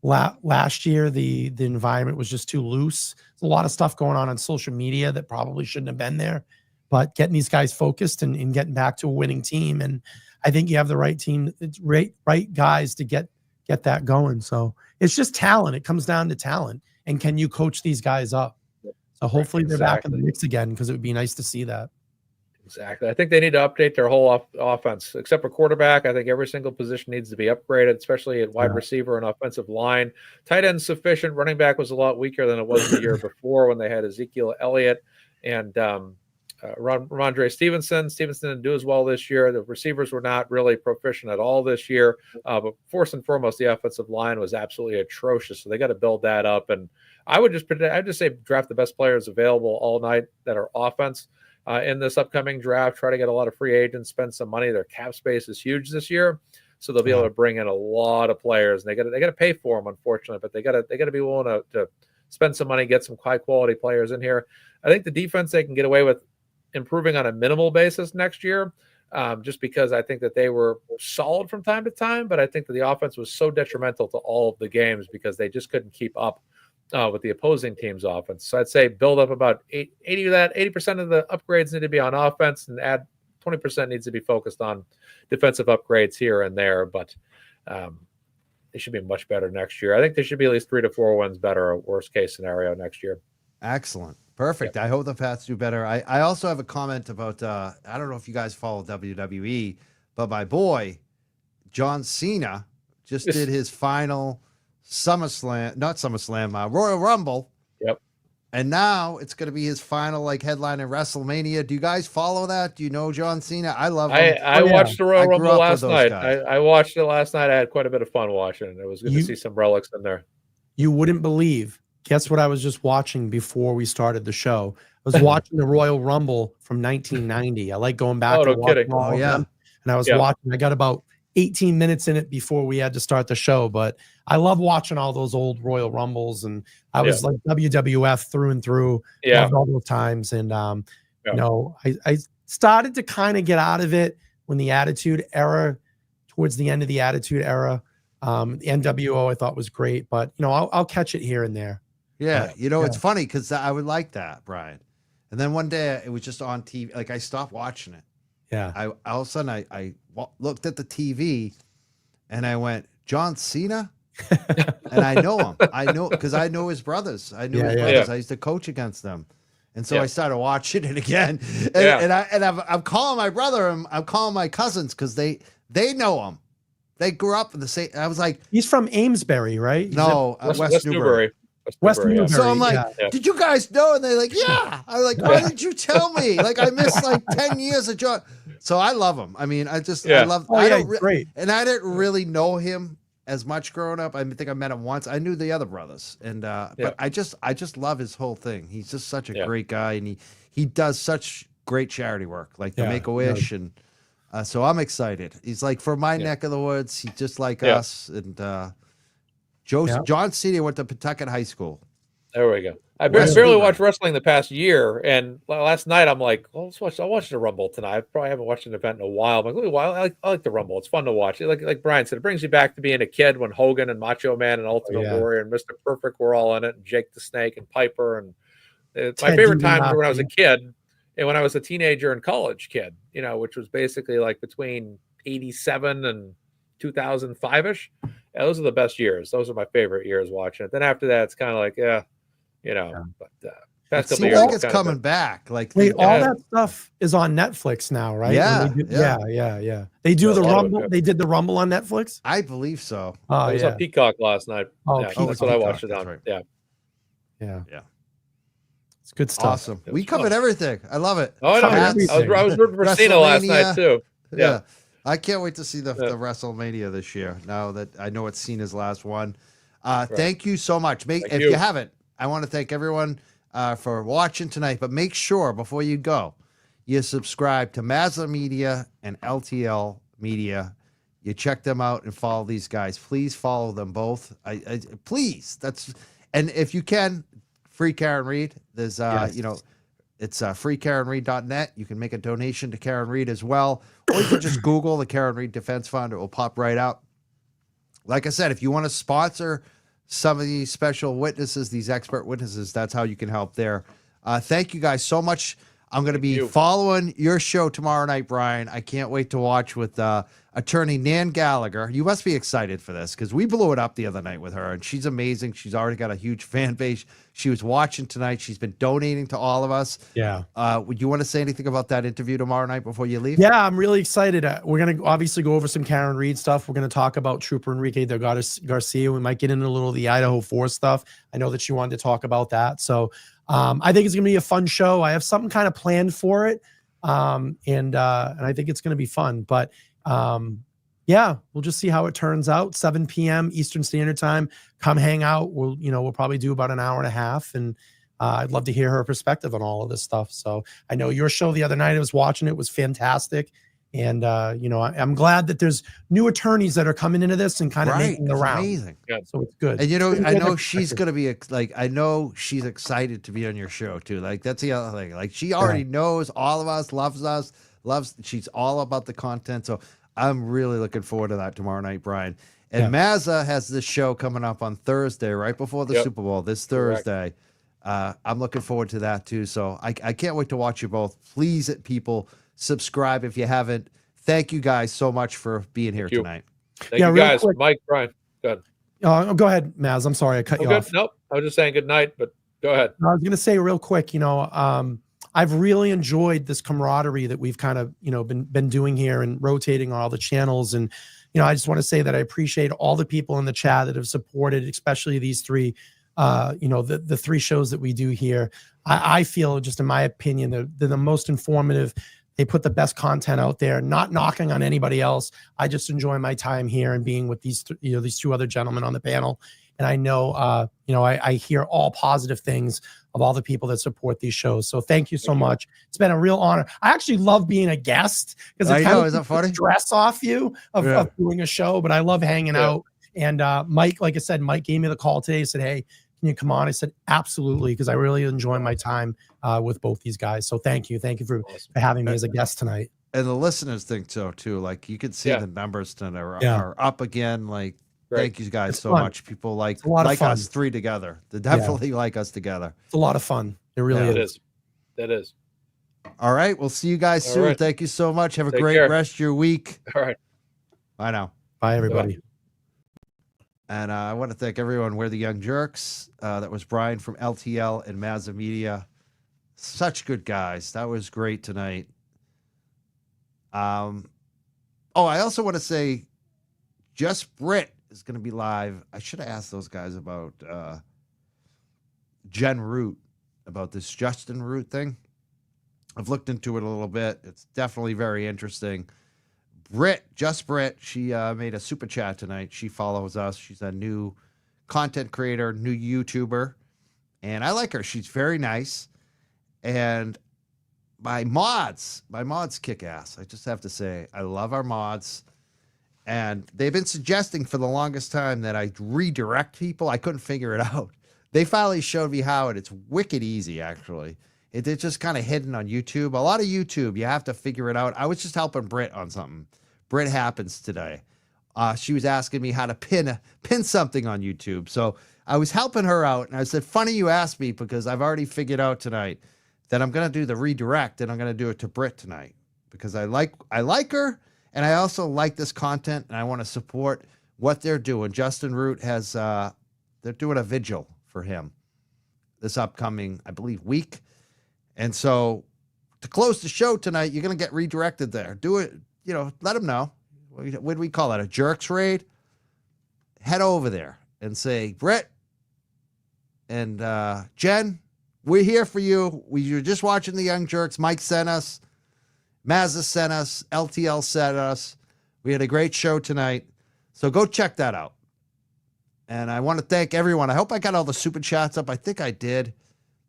last year the environment was just too loose. There's a lot of stuff going on social media that probably shouldn't have been there. But getting these guys focused and getting back to a winning team, and I think you have the right team, it's right guys to get that going. So it's just talent. It comes down to talent, and can you coach these guys up? So hopefully they're back in the mix again, because it would be nice to see that. Exactly. I think they need to update their whole offense, except for quarterback. I think every single position needs to be upgraded, especially at wide receiver and offensive line. Tight end sufficient. Running back was a lot weaker than it was the year before when they had Ezekiel Elliott and Ramondre Stevenson. Stevenson didn't do as well this year. The receivers were not really proficient at all this year. But first and foremost, the offensive line was absolutely atrocious. So they got to build that up. And I'd just say draft the best players available all night that are offense in this upcoming draft. Try to get a lot of free agents, spend some money. Their cap space is huge this year, so they'll be able to bring in a lot of players. And they got to pay for them, unfortunately, but they got to be willing to spend some money, get some high quality players in here. I think the defense they can get away with improving on a minimal basis next year, just because I think that they were solid from time to time, but I think that the offense was so detrimental to all of the games because they just couldn't keep up with the opposing team's offense. So I'd say build up about 80% of the upgrades need to be on offense, and add 20% needs to be focused on defensive upgrades here and there. But they should be much better next year. I think they should be at least 3 to 4 wins better, worst case scenario next year. Excellent. Perfect. I hope the Pats do better. I also have a comment about, I don't know if you guys follow WWE, but my boy, John Cena, just did his final Royal Rumble. Yep. And now it's going to be his final headline in WrestleMania. Do you guys follow that? Do you know John Cena? I love him. I watched the Royal Rumble last night. I watched it last night. I had quite a bit of fun watching it. It was good to see some relics in there. You wouldn't believe. Guess what I was just watching before we started the show? I was watching the Royal Rumble from 1990. I like going back and watching all of them. And I was watching. I got about 18 minutes in it before we had to start the show, but I love watching all those old Royal Rumbles, and I was like WWF through and through. Loved all those times. And I started to kind of get out of it when the Attitude Era, towards the end of the Attitude Era. The NWO I thought was great, but I'll catch it here and there. Yeah, it's funny because I would like that, Brian. And then one day it was just on TV. I stopped watching it. Yeah. All of a sudden I looked at the TV and I went, John Cena? And I know him. I know because I know his brothers. I knew his brothers. I used to coach against them. And so I started watching it again. And I'm calling my brother and I'm calling my cousins because they know him. They grew up in the same. I was like, he's from Amesbury, right? No, West Newbury. West Newbury. So I'm like, did you guys know? And they're like, yeah. I'm like, why didn't you tell me? I missed 10 years of John. So I love him. I mean, I love. Great. And I didn't really know him as much growing up. I think I met him once. I knew the other brothers, and but I just love his whole thing. He's just such a great guy, and he does such great charity work, like the Make-A-Wish, and so I'm excited. He's from my neck of the woods. He's just like us, and John Cena went to Pawtucket High School. There we go. I barely watched wrestling the past year, and last night I'm like, well, I'll watch the Rumble tonight. I probably haven't watched an event in a while. I'm like, I like the Rumble. It's fun to watch. Like Brian said, it brings you back to being a kid when Hogan and Macho Man and Ultimate Warrior and Mr. Perfect were all in it, and Jake the Snake and Piper. And my favorite time was when I was a kid and when I was a teenager and college kid, which was basically between 87 and 2005-ish. Those are the best years. Those are my favorite years watching it. Then after that, it's kind of like, but it seems like it's coming back. Wait, all that stuff is on Netflix now, right? Yeah. They do the Rumble. They did the Rumble on Netflix? I believe so. It was on Peacock last night. That's what I watched it on. Right. Yeah. It's good stuff. Awesome. We covered everything. I love it. Oh, I know. I was rooting for Cena last night too. Yeah. I can't wait to see the WrestleMania this year. Now that I know it's Cena's last one. Thank you so much. If you haven't, I want to thank everyone for watching tonight. But make sure before you go, you subscribe to Mazza Media and LTL Media. You check them out and follow these guys. Please follow them both. Please. And if you can, free Karen Reed. There's it's freekarenreed.net. You can make a donation to Karen Reed as well. Or you can just Google the Karen Reed Defense Fund. It will pop right up. Like I said, if you want to sponsor some of these special witnesses, these expert witnesses, that's how you can help there. Thank you guys so much. I'm going to be following your show tomorrow night, Brian. I can't wait to watch with attorney Nan Gallagher. You must be excited for this because we blew it up the other night with her, and she's amazing. She's already got a huge fan base. She was watching tonight. She's been donating to all of us. Yeah. Would you want to say anything about that interview tomorrow night before you leave? Yeah, I'm really excited. We're going to obviously go over some Karen Reed stuff. We're going to talk about Trooper Enrique Garcia. We might get into a little of the Idaho 4 stuff. I know that she wanted to talk about that. So I think it's going to be a fun show. I have something kind of planned for it. And I think it's going to be fun, but yeah, we'll just see how it turns out. 7 p.m. Eastern Standard Time. Come hang out. We'll probably do about an hour and a half, and I'd love to hear her perspective on all of this stuff. So I know your show the other night, I was watching it, was fantastic. And, I'm glad that there's new attorneys that are coming into this and kind of making the round. Amazing. So it's good. And, I know she's going to be I know she's excited to be on your show too. Like that's the other thing. Like she already knows all of us, she's all about the content. So I'm really looking forward to that tomorrow night, Brian. And Mazza has this show coming up on Thursday, right before the Super Bowl, this Thursday. I'm looking forward to that too. So I can't wait to watch you both. Please, people, subscribe if you haven't. Thank you guys so much for being here tonight. Thank you guys. Quick. Mike, Brian, go ahead. Go ahead, Maz. I'm sorry I cut you off. Nope. I was just saying good night, but go ahead. I was going to say real quick, I've really enjoyed this camaraderie that we've kind of, been doing here and rotating on all the channels. And, I just want to say that I appreciate all the people in the chat that have supported, especially these three, the 3 shows that we do here. I feel, just in my opinion, they're the most informative. They put the best content out there, not knocking on anybody else. I just enjoy my time here and being with these 2 other gentlemen on the panel. And I know, I hear all positive things of all the people that support these shows. So thank you so much. It's been a real honor. I actually love being a guest because it kind of takes the stress off you of doing a show, but I love hanging out. And Mike, like I said, Mike gave me the call today. He said, hey, can you come on? I said, absolutely, because I really enjoy my time with both these guys. So thank you. Thank you for having me as a guest tonight. And the listeners think so too. Like you can see the numbers tonight are up again. Like, thank you guys so much. People like us 3 together. They definitely like us together. It's a lot of fun. It really is. That is. All right. We'll see you guys soon. Right. Thank you so much. Have a great rest of your week. All right. Bye now. Bye, everybody. Bye. And I want to thank everyone. We're the Young Jerks. That was Brian from LTL and Mazza Media. Such good guys. That was great tonight. I also want to say Just Brit is going to be live. I should have asked those guys about Jen Root, about this Justin Root thing. I've looked into it a little bit. It's definitely very interesting. Just Brit, she made a super chat tonight. She follows us. She's a new content creator, new YouTuber, and I like her. She's very nice. And my mods kick ass. I just have to say, I love our mods. And they've been suggesting for the longest time that I redirect people. I couldn't figure it out. They finally showed me how, and it's wicked easy, actually. It's just kind of hidden on YouTube. A lot of YouTube, you have to figure it out. I was just helping Britt on something. Britt happens today. She was asking me how to pin something on YouTube. So I was helping her out, and I said, funny you asked me, because I've already figured out tonight that I'm going to do the redirect, and I'm going to do it to Britt tonight, because I like her, and I also like this content, and I want to support what they're doing. Justin Root has, they're doing a vigil for him this upcoming, I believe, week. And so to close the show tonight, you're going to get redirected there. Do it, let them know. What do we call that? A jerks raid? Head over there and say, Britt and Jen, we're here for you. You're just watching the Young Jerks. Mike sent us. Mazza sent us. LTL sent us. We had a great show tonight. So go check that out. And I want to thank everyone. I hope I got all the super chats up. I think I did.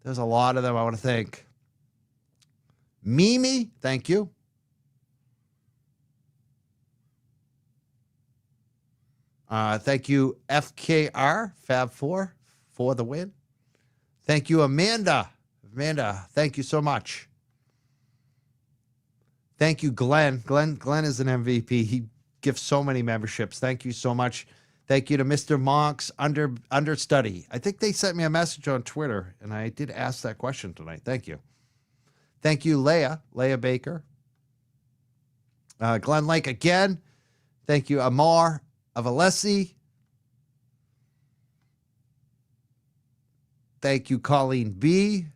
There's a lot of them. I want to thank Mimi. Thank you. Thank you, FKR, Fab4, for the win. Thank you, Amanda. Amanda, thank you so much. Thank you, Glenn. Glenn is an MVP. He gives so many memberships. Thank you so much. Thank you to Mr. Monk's understudy. I think they sent me a message on Twitter, and I did ask that question tonight. Thank you. Thank you, Leah Baker. Glenn Lake again. Thank you, Amar of Alessi. Thank you, Colleen B.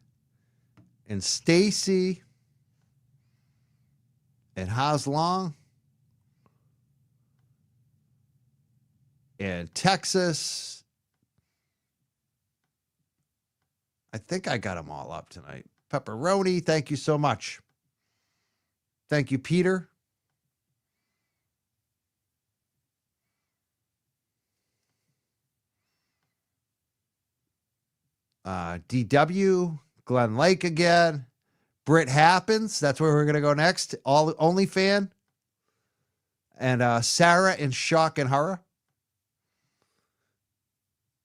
and Stacy and Haslong and Texas. I think I got them all up tonight. Pepperoni, thank you so much. Thank you, Peter. DW, Glenn Lake again. Brit Happens. That's where we're going to go next. Only fan. And Sarah in Shock and Horror.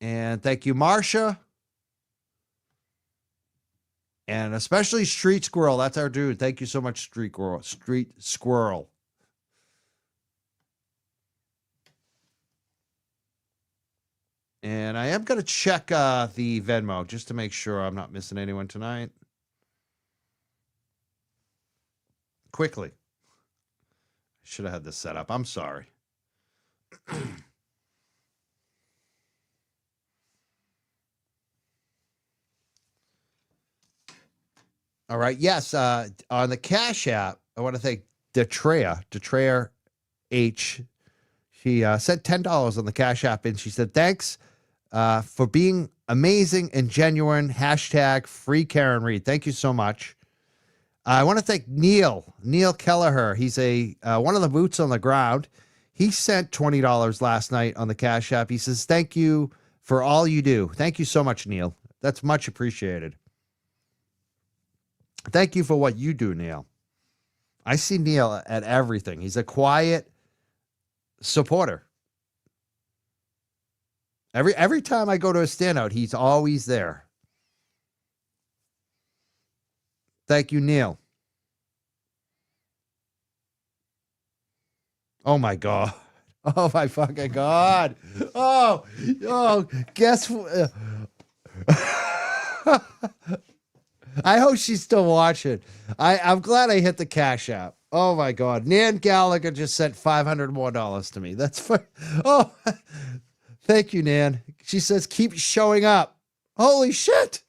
And thank you, Marsha. And especially Street Squirrel. That's our dude. Thank you so much, Street Squirrel. And I am going to check the Venmo just to make sure I'm not missing anyone tonight. Quickly. I should have had this set up. I'm sorry. All right. Yes. On the Cash App, I want to thank Detrea H. She sent $10 on the Cash App, and she said, thanks for being amazing and genuine. # free Karen Reed. Thank you so much. I want to thank Neil Kelleher. He's one of the boots on the ground. He sent $20 last night on the Cash App. He says, thank you for all you do. Thank you so much, Neil. That's much appreciated. Thank you for what you do, Neil. I see Neil at everything. He's a quiet supporter. Every time I go to a standout, he's always there. Thank you, Neil. Oh my God. Oh my fucking God. Oh, guess what? I hope she's still watching. I'm glad I hit the Cash App. Oh my God. Nan Gallagher just sent $500 more to me. That's fun. Oh, thank you, Nan. She says, keep showing up. Holy shit.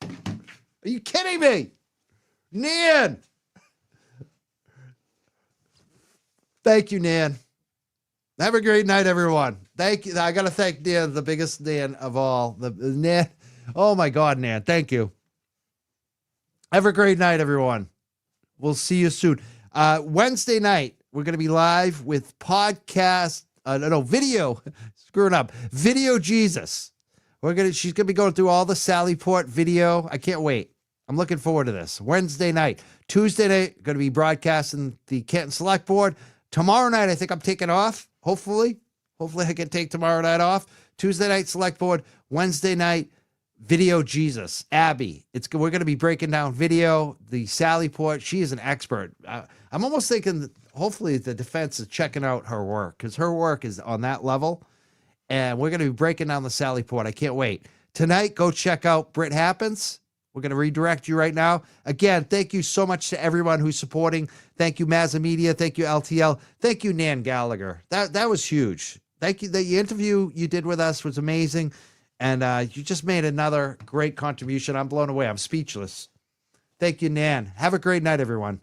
Are you kidding me? Nan. Thank you, Nan. Have a great night, everyone. Thank you. I got to thank Nan, the biggest Nan of all. The Nan. Oh my God, Nan. Thank you. Have a great night, everyone. We'll see you soon. Wednesday night, we're going to be live with video. Screwing up. Video Jesus. She's going to be going through all the Sally Port video. I can't wait. I'm looking forward to this. Wednesday night. Tuesday night, going to be broadcasting the Canton Select Board. Tomorrow night, I think I'm taking off. Hopefully I can take tomorrow night off. Tuesday night, Select Board. Wednesday night, Video Jesus. Abby. We're going to be breaking down video, the Sally Port. She is an expert. I'm almost thinking that hopefully the defense is checking out her work because her work is on that level. And we're going to be breaking down the Sally Port. I can't wait. Tonight, go check out Brit Happens. We're going to redirect you right now. Again, thank you so much to everyone who's supporting. Thank you, Mazza Media. Thank you, LTL. Thank you, Nan Gallagher. That was huge. Thank you. The interview you did with us was amazing. And you just made another great contribution. I'm blown away. I'm speechless. Thank you, Nan. Have a great night, everyone.